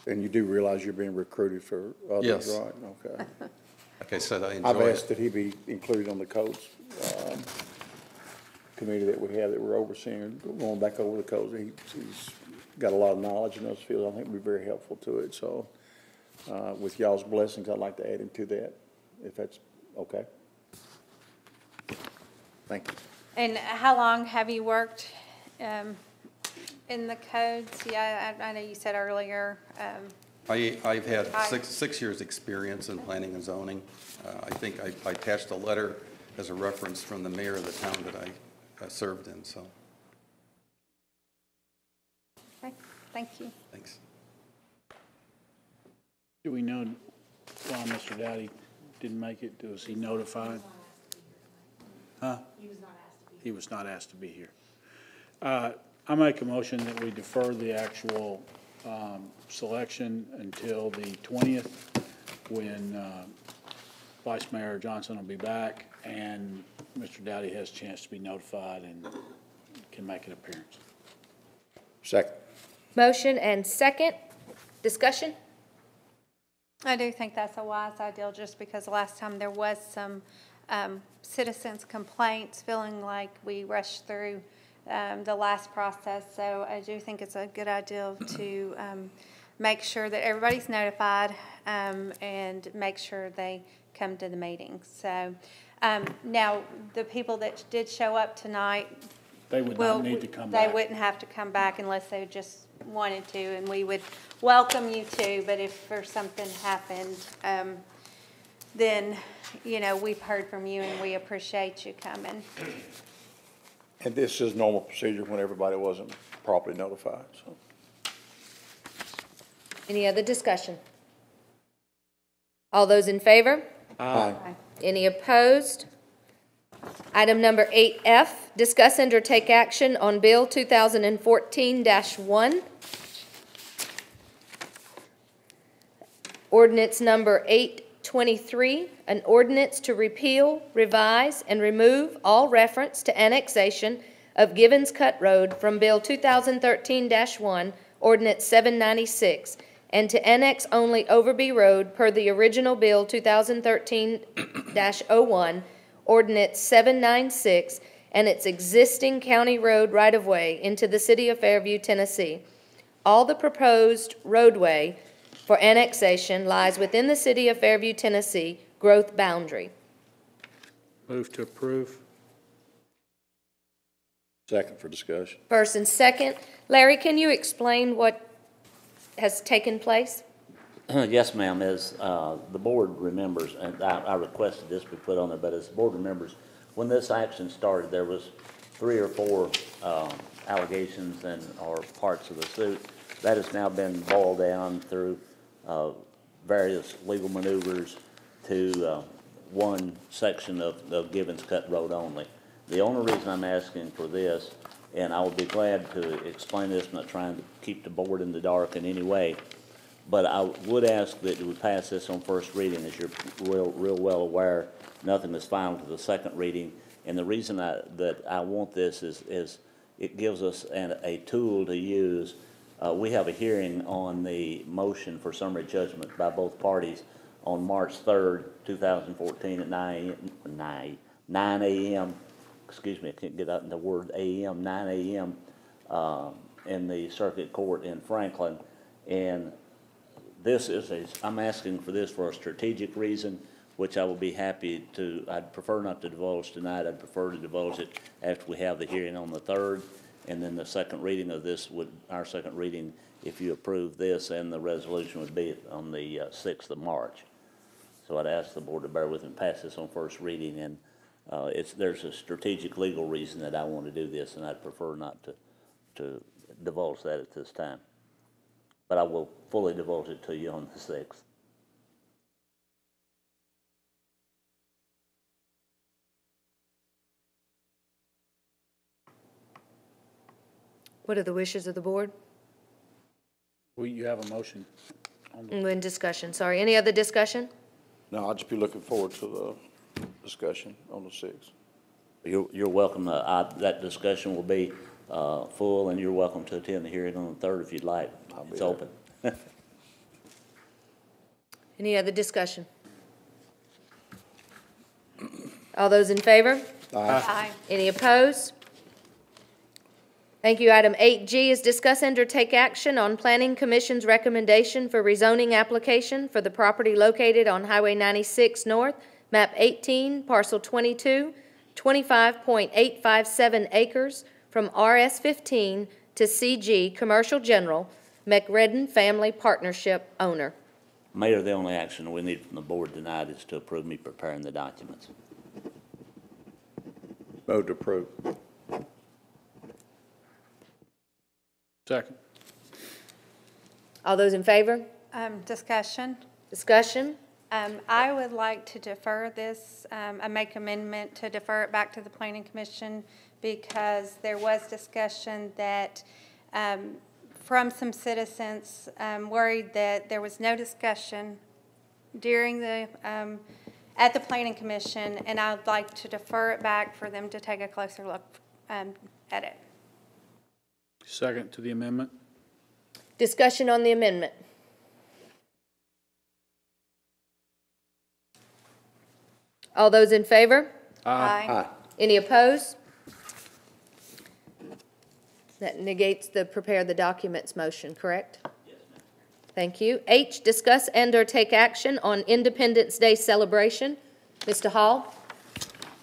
Speaker 4: And you do realize you're being recruited for others,
Speaker 11: Yes.
Speaker 4: right? Okay.
Speaker 11: Like I said, I enjoy
Speaker 4: I've
Speaker 11: it.
Speaker 4: asked that he be included on the codes committee that we have that we're overseeing, going back over the codes. He's got a lot of knowledge in those fields. I think would be very helpful to it. So with y'all's blessings, I'd like to add him to that, if that's okay. Thank you.
Speaker 5: And how long have you worked in the codes? Yeah, I know you said earlier.
Speaker 11: I've had six years' experience in planning and zoning. I think I attached a letter as a reference from the mayor of the town that I served in, so.
Speaker 5: Okay, thank you.
Speaker 11: Thanks.
Speaker 8: Do we know why Mr. Dowdy didn't make it? Was he notified? Huh? He was not asked to be here. I make a motion that we defer the actual selection until the 20th, when Vice Mayor Johnson will be back and Mr. Dowdy has a chance to be notified and can make an appearance.
Speaker 4: Second.
Speaker 1: Motion and second. Discussion?
Speaker 5: I do think that's a wise idea, just because last time there was some citizens' complaints, feeling like we rushed through the last process. So I do think it's a good idea to make sure that everybody's notified and make sure they come to the meetings. So now, the people that did show up tonight,
Speaker 8: They would not need to come back.
Speaker 5: they wouldn't have to come back unless they just wanted to, and we would welcome you to. But if there's something happened, then, you know, we've heard from you and we appreciate you coming.
Speaker 4: And this is normal procedure when everybody wasn't properly notified, so.
Speaker 1: Any other discussion? All those in favor?
Speaker 4: Aye.
Speaker 1: Any opposed? Item number 8F, discuss and or take action on Bill 2014-1. Ordinance number 823, an ordinance to repeal, revise, and remove all reference to annexation of Givens Cut Road from Bill 2013-1, Ordinance 796, and to annex only Overby Road per the original Bill 2013-01, Ordinance 796, and its existing county road right-of-way into the city of Fairview, Tennessee. All the proposed roadway for annexation lies within the city of Fairview, Tennessee growth boundary.
Speaker 8: Move to approve.
Speaker 4: Second for discussion.
Speaker 1: First and second. Larry, can you explain what has taken place?
Speaker 2: Yes, ma'am. As the board remembers, and I requested this be put on there, but as the board remembers, when this action started, there was 3 or 4 allegations or parts of the suit. That has now been boiled down through various legal maneuvers to one section of Gibbons Cut Road only. The only reason I'm asking for this, and I will be glad to explain this, I'm not trying to keep the board in the dark in any way, but I would ask that we pass this on first reading. As you're real well aware, nothing is final to the second reading. And the reason that I want this is it gives us a tool to use. We have a hearing on the motion for summary judgment by both parties on March 3rd, 2014 at 9 a.m. Excuse me, I can't get out in the word a.m., 9 a.m. In the circuit court in Franklin. And this is I'm asking for this for a strategic reason, which I will be happy to. I'd prefer not to divulge tonight. I'd prefer to divulge it after we have the hearing on the 3rd. And then the second reading of this our second reading, if you approve this, and the resolution would be on the 6th of March. So I'd ask the board to bear with me and pass this on first reading. And there's a strategic legal reason that I want to do this, and I'd prefer not to divulge that at this time. But I will fully divulge it to you on the 6th.
Speaker 1: What are the wishes of the board?
Speaker 8: Well, you have a motion.
Speaker 1: We're in discussion, sorry. Any other discussion?
Speaker 4: No, I'll just be looking forward to the discussion on the 6th.
Speaker 2: You're welcome. That discussion will be full, and you're welcome to attend the hearing on the 3rd if you'd like. It's open.
Speaker 1: Any other discussion? All those in favor?
Speaker 5: Aye.
Speaker 1: Any opposed? Thank you. Item 8G is discuss and or take action on Planning Commission's recommendation for rezoning application for the property located on Highway 96 North, map 18, parcel 22, 25.857 acres from RS15 to CG Commercial General, McRedden Family Partnership owner.
Speaker 2: Mayor, the only action we need from the board tonight is to approve me preparing the documents.
Speaker 4: Vote to approve.
Speaker 8: Second.
Speaker 1: All those in favor?
Speaker 5: Discussion.
Speaker 1: Discussion?
Speaker 5: I would like to defer this, I make amendment to defer it back to the Planning Commission because there was discussion that from some citizens worried that there was no discussion during the, at the Planning Commission, and I'd like to defer it back for them to take a closer look at it.
Speaker 8: Second to the amendment.
Speaker 1: Discussion on the amendment. All those in favor?
Speaker 5: Aye.
Speaker 1: Any opposed? That negates the prepare the documents motion, correct? Yes, ma'am. Thank you. H, discuss and or take action on Independence Day celebration. Mr. Hall?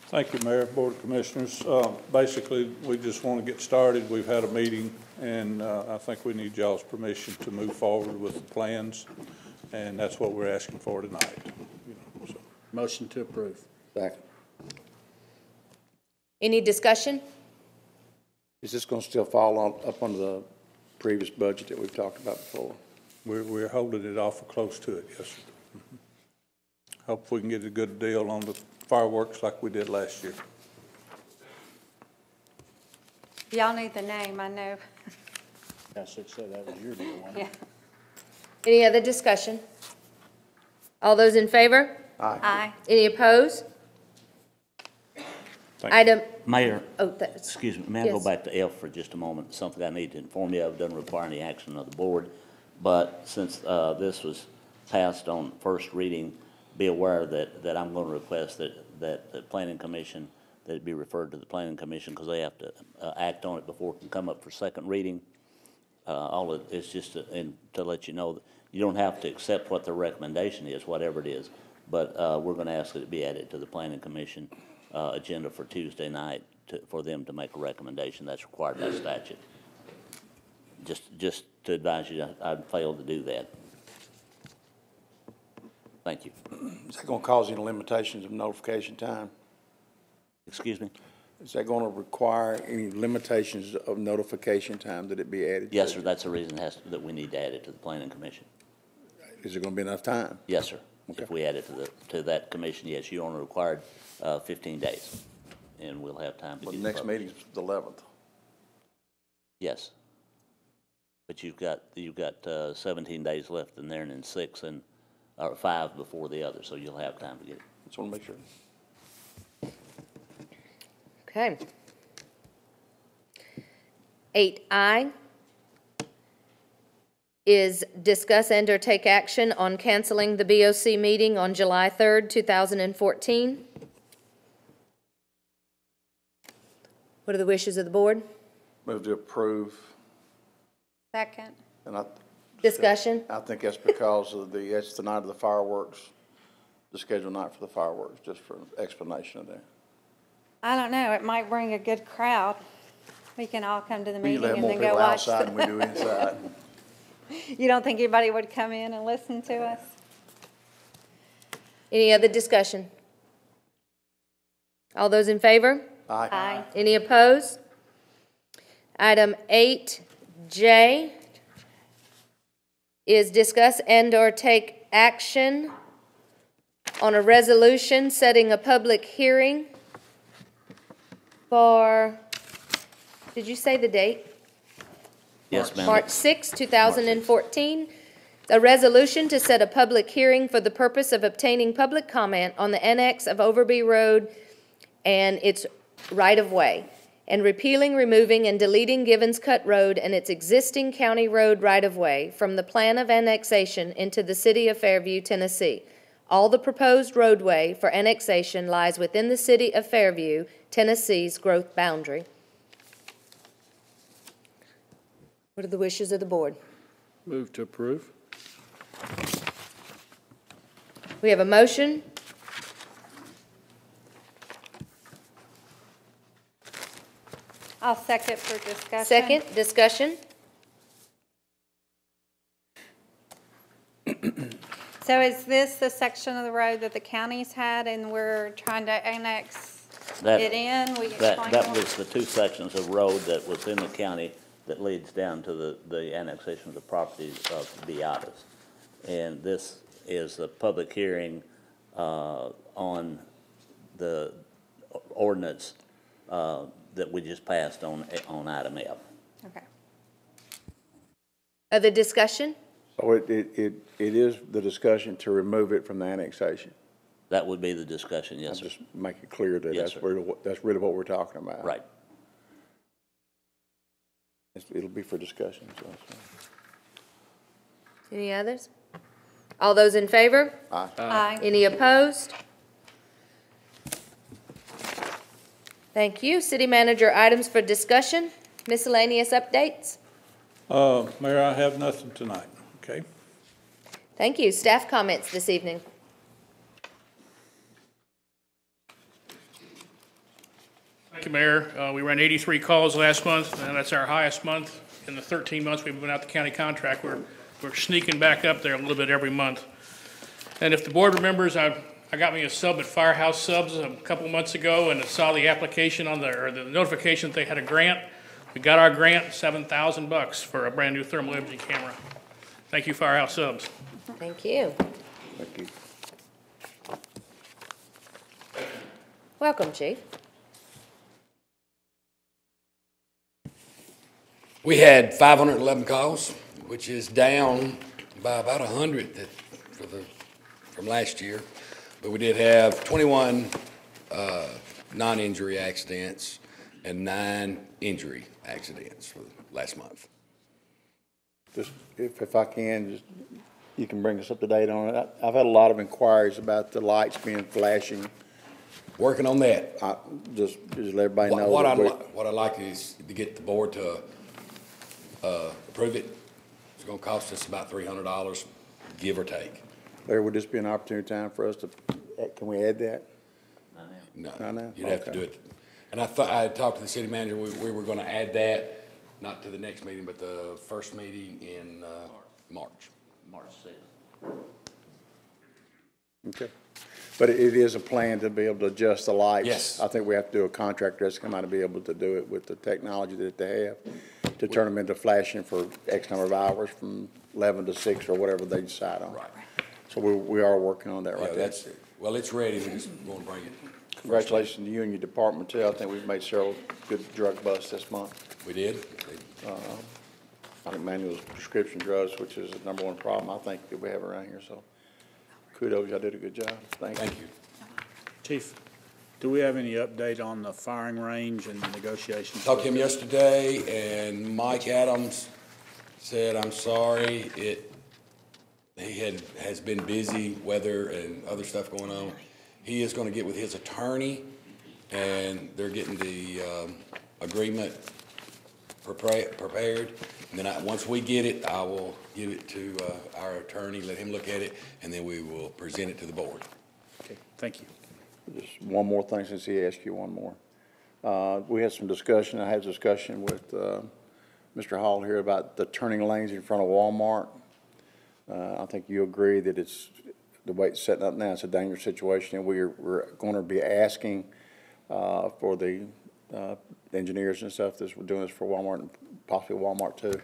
Speaker 3: Thank you, Mayor, Board of Commissioners. Basically, we just want to get started. We've had a meeting, and I think we need y'all's permission to move forward with the plans, and that's what we're asking for tonight.
Speaker 8: Motion to approve.
Speaker 4: Second.
Speaker 1: Any discussion?
Speaker 4: Is this going to still fall up under the previous budget that we've talked about before?
Speaker 3: We're holding it awful close to it, yes, sir. Hope we can get a good deal on the fireworks like we did last year.
Speaker 5: Y'all need the name, I know.
Speaker 8: I should say that was your deal, wasn't it?
Speaker 5: Yeah.
Speaker 1: Any other discussion? All those in favor?
Speaker 5: Aye.
Speaker 1: Any opposed?
Speaker 3: Thank you.
Speaker 1: Item,
Speaker 2: Mayor,
Speaker 1: that's,
Speaker 2: excuse me, may I go
Speaker 1: Yes.
Speaker 2: back to F for just a moment? Something I need to inform you of, doesn't require any action of the board. But since this was passed on first reading, be aware that I'm going to request that the Planning Commission, that it be referred to the Planning Commission because they have to act on it before it can come up for second reading. All of it's just to let you know that you don't have to accept what their recommendation is, whatever it is. But we're going to ask that it be added to the Planning Commission agenda for Tuesday night for them to make a recommendation. That's required by statute. Just to advise you, I failed to do that. Thank you.
Speaker 4: Is that gonna cause any limitations of notification time?
Speaker 2: Excuse me?
Speaker 4: Is that gonna require any limitations of notification time that it be added?
Speaker 2: Yes, sir, that's the reason that we need to add it to the planning commission.
Speaker 4: Is there gonna be enough time?
Speaker 2: Yes, sir.
Speaker 4: Okay.
Speaker 2: If we add it to that commission, yes, you only required 15 days, and we'll have time to
Speaker 4: Well,
Speaker 2: do
Speaker 4: the
Speaker 2: the
Speaker 4: next
Speaker 2: public-
Speaker 4: meeting's the 11th.
Speaker 2: Yes. But you've got 17 days left in there, and then 6 or 5 before the other, so you'll have time to get it.
Speaker 4: Just wanna make sure.
Speaker 1: Okay. 8I is discuss and or take action on canceling the BOC meeting on July 3rd, 2014. What are the wishes of the board?
Speaker 4: Move to approve,
Speaker 5: Second.
Speaker 4: and I
Speaker 1: Discussion?
Speaker 4: think that's because of it's the night of the fireworks, the scheduled night for the fireworks, just for explanation of that.
Speaker 5: I don't know, it might bring a good crowd. We can all come to the
Speaker 4: We
Speaker 5: meeting
Speaker 4: usually have
Speaker 5: and
Speaker 4: more
Speaker 5: then go
Speaker 4: people
Speaker 5: watch.
Speaker 4: outside than we do inside.
Speaker 5: You don't think anybody would come in and listen to us?
Speaker 1: Any other discussion? All those in favor?
Speaker 5: Aye.
Speaker 1: Any opposed? Item 8J is discuss and or take action on a resolution setting a public hearing for, did you say the date?
Speaker 2: Yes, ma'am.
Speaker 1: March 6, 2014. A resolution to set a public hearing for the purpose of obtaining public comment on the annex of Overby Road and its right-of-way, and repealing, removing, and deleting Givens Cut Road and its existing county road right-of-way from the plan of annexation into the city of Fairview, Tennessee. All the proposed roadway for annexation lies within the city of Fairview, Tennessee's growth boundary. What are the wishes of the board?
Speaker 8: Move to approve.
Speaker 1: We have a motion.
Speaker 5: I'll second for discussion.
Speaker 1: Second, discussion.
Speaker 5: So is this the section of the road that the county's had and we're trying to annex
Speaker 2: That-
Speaker 5: it in? We
Speaker 2: That
Speaker 5: explain more?
Speaker 2: was the 2 sections of road that was in the county that leads down to the annexation of the properties of Beatas. And this is a public hearing on the ordinance that we just passed on item F.
Speaker 5: Okay.
Speaker 1: Other discussion?
Speaker 4: So it is the discussion to remove it from the annexation.
Speaker 2: That would be the discussion,
Speaker 4: I'll
Speaker 2: yes, sir.
Speaker 4: just make it clear that
Speaker 2: Yes, sir.
Speaker 4: that's really what we're talking about.
Speaker 2: Right.
Speaker 4: It'll be for discussion, so.
Speaker 1: Any others? All those in favor?
Speaker 5: Aye.
Speaker 1: Any opposed? Thank you. City manager, items for discussion, miscellaneous updates?
Speaker 3: Mayor, I have nothing tonight, okay?
Speaker 1: Thank you. Staff comments this evening.
Speaker 12: Thank you, Mayor. We ran 83 calls last month, and that's our highest month in the 13 months we've been out the county contract. We're sneaking back up there a little bit every month. And if the board remembers, I got me a sub at Firehouse Subs a couple months ago, and I saw the application or the notification that they had a grant. We got our grant, $7,000 for a brand-new thermal imaging camera. Thank you, Firehouse Subs.
Speaker 1: Thank you.
Speaker 4: Thank you.
Speaker 1: Welcome, Chief.
Speaker 13: We had 511 calls, which is down by about 100 from last year. But we did have 21 non-injury accidents and 9 injury accidents for last month.
Speaker 4: Just, if I can, just, you can bring us up to date on it. I've had a lot of inquiries about the lights being flashing.
Speaker 13: Working on that.
Speaker 4: Just let everybody know.
Speaker 13: What I'd like is to get the board to approve it. It's gonna cost us about $300, give or take.
Speaker 4: Larry, would this be an opportune time for us to, can we add that?
Speaker 13: No,
Speaker 4: Not now?
Speaker 13: you'd have to
Speaker 4: Okay.
Speaker 13: do it. And I had talked to the city manager, we were gonna add that, not to the next meeting, but the first meeting in March.
Speaker 2: March 6th.
Speaker 4: Okay. But it is a plan to be able to adjust the lights?
Speaker 13: Yes.
Speaker 4: I think we have to do a contractor that's come out to be able to do it with the technology that they have, to turn them into flashing for X number of hours from 11 to 6 or whatever they decide on.
Speaker 13: Right.
Speaker 4: So we are working on that
Speaker 13: Yeah,
Speaker 4: right there.
Speaker 13: that's, well, it's ready, we just want to bring it.
Speaker 4: Congratulations to you and your department too. I think we've made several good drug busts this month.
Speaker 13: We did.
Speaker 4: I think manual prescription drugs, which is the number one problem I think that we have around here, so kudos, y'all did a good job. Thank you.
Speaker 13: Thank you.
Speaker 8: Chief, do we have any update on the firing range and negotiations?
Speaker 13: Talked to him yesterday, and Mike Adams said, I'm sorry, has been busy, weather and other stuff going on. He is gonna get with his attorney, and they're getting the, agreement prepared. And then once we get it, I will give it to, our attorney, let him look at it, and then we will present it to the board.
Speaker 8: Okay, thank you.
Speaker 4: Just one more thing since he asked you one more. We had some discussion, I had a discussion with Mr. Hall here about the turning lanes in front of Walmart. I think you agree that it's, the way it's setting up now, it's a dangerous situation, and we're going to be asking for the engineers and stuff that's doing this for Walmart and possibly Walmart too,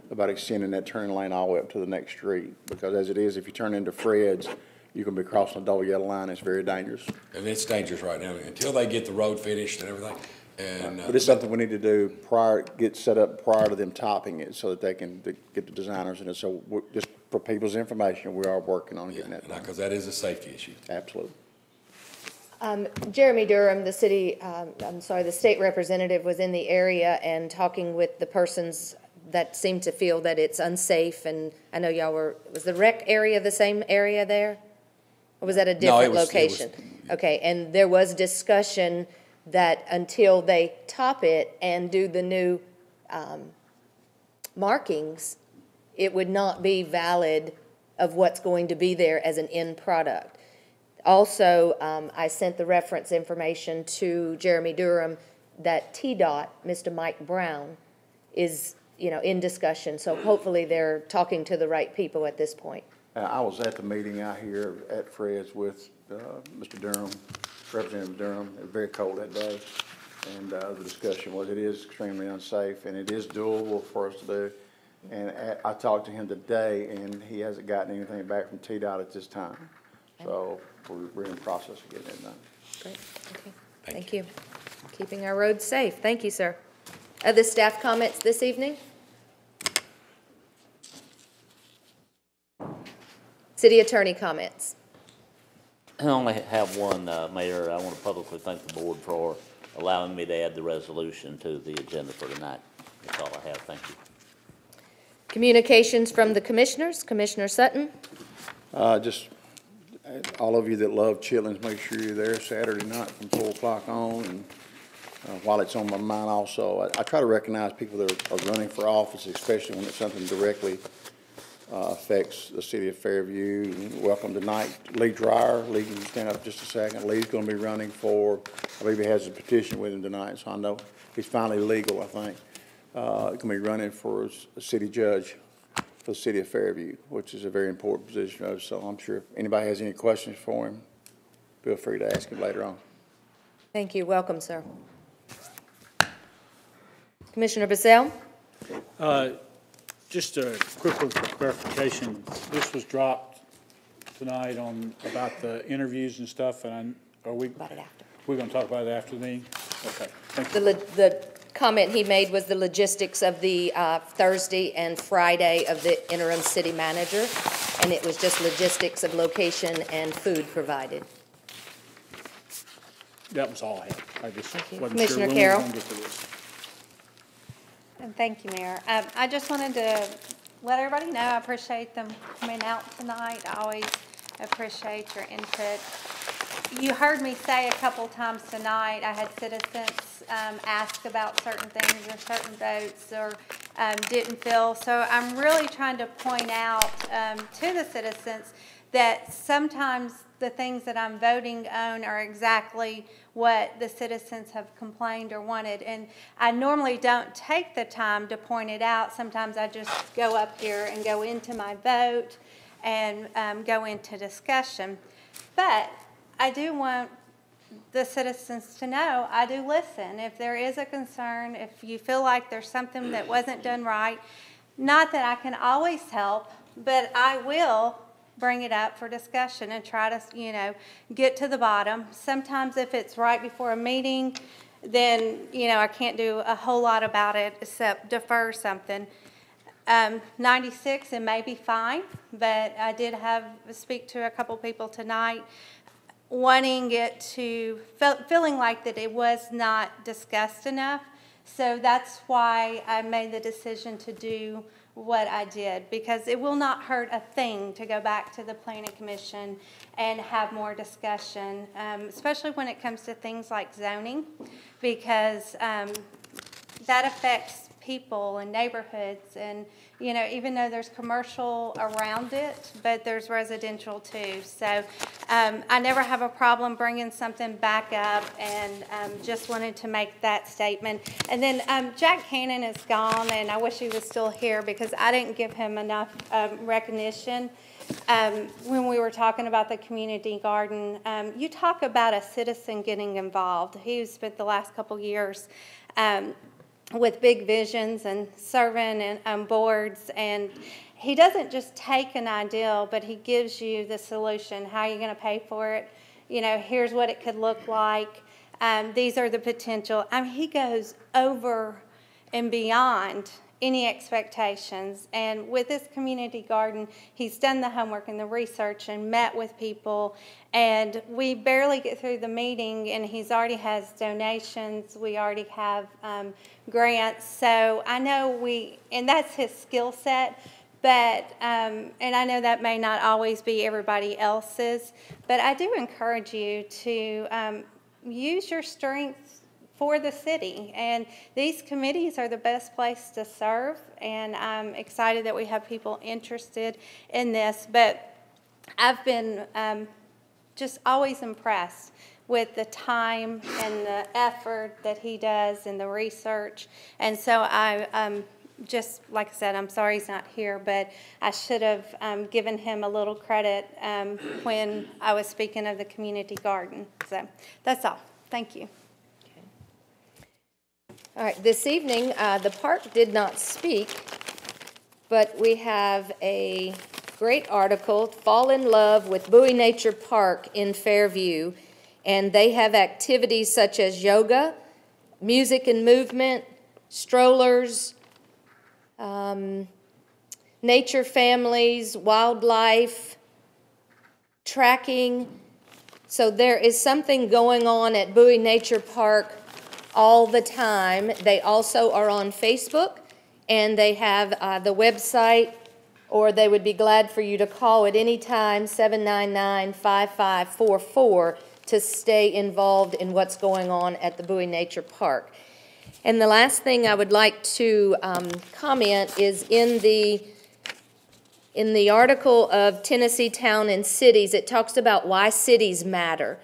Speaker 4: about extending that turning lane all the way up to the next street. Because as it is, if you turn into Fred's, you can be crossing a double yellow line. It's very dangerous.
Speaker 13: And it's dangerous right now, until they get the road finished and everything. And,
Speaker 4: But it's something we need to do get set up prior to them topping it so that they can get the designers in it. So just for people's information, we are working on getting that done.
Speaker 13: because that is a safety issue.
Speaker 4: Absolutely.
Speaker 1: Jeremy Durham, the state representative, was in the area and talking with the persons that seem to feel that it's unsafe, and I know was the rec area the same area there? Or was that a different location? Okay, and there was discussion that until they top it and do the new markings, it would not be valid of what's going to be there as an end product. Also, I sent the reference information to Jeremy Durham that TDOT, Mr. Mike Brown, is, in discussion. So hopefully they're talking to the right people at this point.
Speaker 4: I was at the meeting out here at Fred's with Mr. Durham, Representative Durham. It was very cold that day. And the discussion was it is extremely unsafe, and it is doable for us to do. And I talked to him today, and he hasn't gotten anything back from TDOT at this time. So we're in the process of getting it done.
Speaker 1: Great, okay. Thank you. Keeping our roads safe. Thank you, sir. Other staff comments this evening? City Attorney comments.
Speaker 2: I only have one, Mayor. I want to publicly thank the board for allowing me to add the resolution to the agenda for tonight. That's all I have. Thank you.
Speaker 1: Communications from the commissioners. Commissioner Sutton.
Speaker 4: Just all of you that love chitlins, make sure you're there Saturday night from 4 o'clock on. And while it's on my mind also, I try to recognize people that are running for office, especially when it's something directly affects the city of Fairview. And welcome tonight, Lee Dreyer. Lee, can you stand up just a second? Lee's going to be running for, I believe he has a petition with him tonight, so I know he's finally legal, I think. He's going to be running for a city judge for the city of Fairview, which is a very important position. So I'm sure if anybody has any questions for him, feel free to ask him later on.
Speaker 1: Thank you. Welcome, sir. Commissioner Bissell.
Speaker 8: Just a quick one for clarification. This was dropped tonight about the interviews and stuff, and are we?
Speaker 1: About it after.
Speaker 8: We're going to talk about it after the meeting? Okay, thank you.
Speaker 1: The comment he made was the logistics of the Thursday and Friday of the interim city manager, and it was just logistics of location and food provided.
Speaker 8: That was all I had. I just wasn't sure
Speaker 1: Commissioner
Speaker 8: when
Speaker 1: Carroll.
Speaker 8: we were going to get to this.
Speaker 5: And thank you, Mayor. I just wanted to let everybody know I appreciate them coming out tonight. I always appreciate your input. You heard me say a couple times tonight, I had citizens ask about certain things or certain votes or didn't feel. So I'm really trying to point out to the citizens that sometimes the things that I'm voting on are exactly what the citizens have complained or wanted. And I normally don't take the time to point it out. Sometimes I just go up here and go into my vote and go into discussion. But I do want the citizens to know I do listen. If there is a concern, if you feel like there's something that wasn't done right, not that I can always help, but I will bring it up for discussion and try to, get to the bottom. Sometimes if it's right before a meeting, then, I can't do a whole lot about it except defer something. 96, it may be fine, but I did speak to a couple people tonight wanting it to, feeling like that it was not discussed enough. So that's why I made the decision to do what I did, because it will not hurt a thing to go back to the Planning Commission and have more discussion, especially when it comes to things like zoning, because that affects people and neighborhoods, and even though there's commercial around it, but there's residential too. So I never have a problem bringing something back up, and just wanted to make that statement. And then Jack Cannon is gone, and I wish he was still here because I didn't give him enough recognition. When we were talking about the community garden, you talk about a citizen getting involved. He spent the last couple years with big visions and serving and boards, and he doesn't just take an ideal, but he gives you the solution. How are you going to pay for it? Here's what it could look like. These are the potential. He goes over and beyond any expectations. And with this community garden, he's done the homework and the research and met with people. And we barely get through the meeting, and he's already has donations. We already have grants. So I know and that's his skill set. But, and I know that may not always be everybody else's, but I do encourage you to use your strengths for the city. And these committees are the best place to serve, and I'm excited that we have people interested in this. But I've been just always impressed with the time and the effort that he does and the research. And so I just, like I said, I'm sorry he's not here, but I should have given him a little credit when I was speaking of the community garden. So that's all. Thank you.
Speaker 1: All right, this evening, the park did not speak, but we have a great article, Fall in Love with Bowie Nature Park in Fairview, and they have activities such as yoga, music and movement, strollers, nature families, wildlife, tracking. So there is something going on at Bowie Nature Park all the time. They also are on Facebook, and they have the website, or they would be glad for you to call at any time, 799-5544, to stay involved in what's going on at the Bowie Nature Park. And the last thing I would like to comment is in the article of Tennessee Town and Cities, it talks about why cities matter.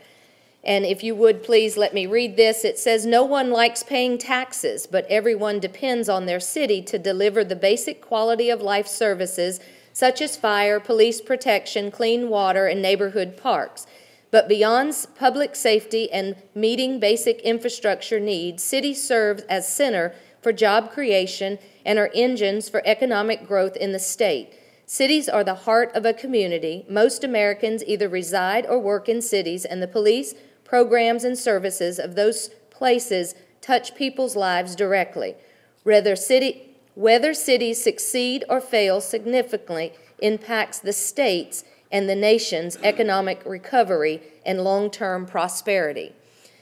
Speaker 1: And if you would please let me read this. It says, no one likes paying taxes, but everyone depends on their city to deliver the basic quality of life services such as fire, police protection, clean water, and neighborhood parks. But beyond public safety and meeting basic infrastructure needs, cities serve as center for job creation and are engines for economic growth in the state. Cities are the heart of a community. Most Americans either reside or work in cities, and the police, programs, and services of those places touch people's lives directly. Whether cities succeed or fail significantly impacts the state's and the nation's economic recovery and long-term prosperity.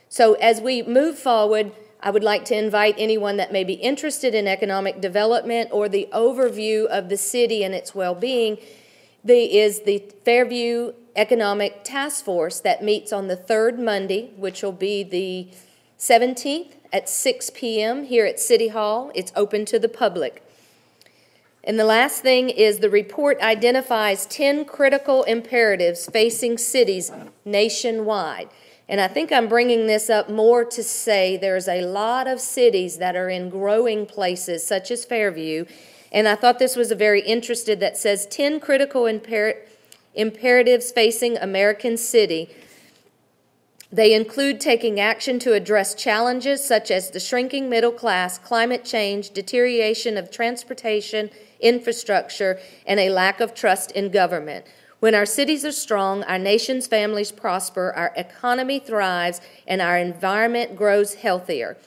Speaker 1: So as we move forward, I would like to invite anyone that may be interested in economic development or the overview of the city and its well-being. Is the Fairview Economic Task Force that meets on the third Monday, which will be the 17th at 6 p.m. here at City Hall. It's open to the public. And the last thing is the report identifies 10 critical imperatives facing cities nationwide. And I think I'm bringing this up more to say there's a lot of cities that are in growing places, such as Fairview. And I thought this was a very interesting that says 10 critical imperatives facing American City. They include taking action to address challenges such as the shrinking middle class, climate change, deterioration of transportation, infrastructure, and a lack of trust in government. When our cities are strong, our nation's families prosper, our economy thrives, and our environment grows healthier.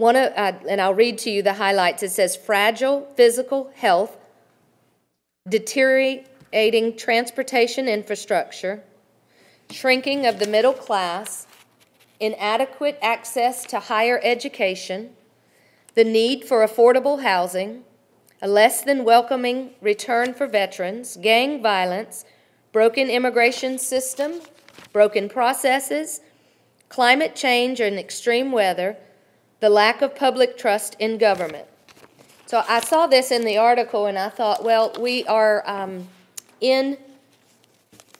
Speaker 1: And I'll read to you the highlights. It says fragile physical health, deteriorating transportation infrastructure, shrinking of the middle class, inadequate access to higher education, the need for affordable housing, a less than welcoming return for veterans, gang violence, broken immigration system, broken processes, climate change and extreme weather, the lack of public trust in government. So I saw this in the article and I thought, well, we are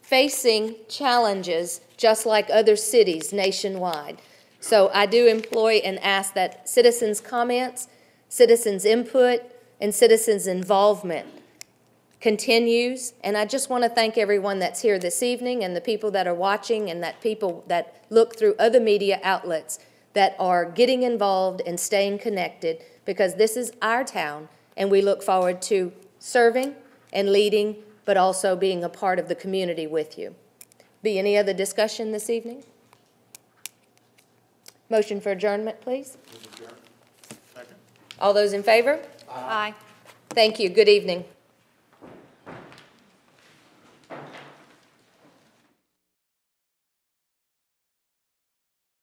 Speaker 1: facing challenges just like other cities nationwide. So I do employ and ask that citizens' comments, citizens' input, and citizens' involvement continues. And I just want to thank everyone that's here this evening and the people that are watching and that people that look through other media outlets that are getting involved and staying connected, because this is our town and we look forward to serving and leading, but also being a part of the community with you. Be any other discussion this evening? Motion for adjournment, please. All those in favor?
Speaker 5: Aye.
Speaker 1: Thank you. Good evening.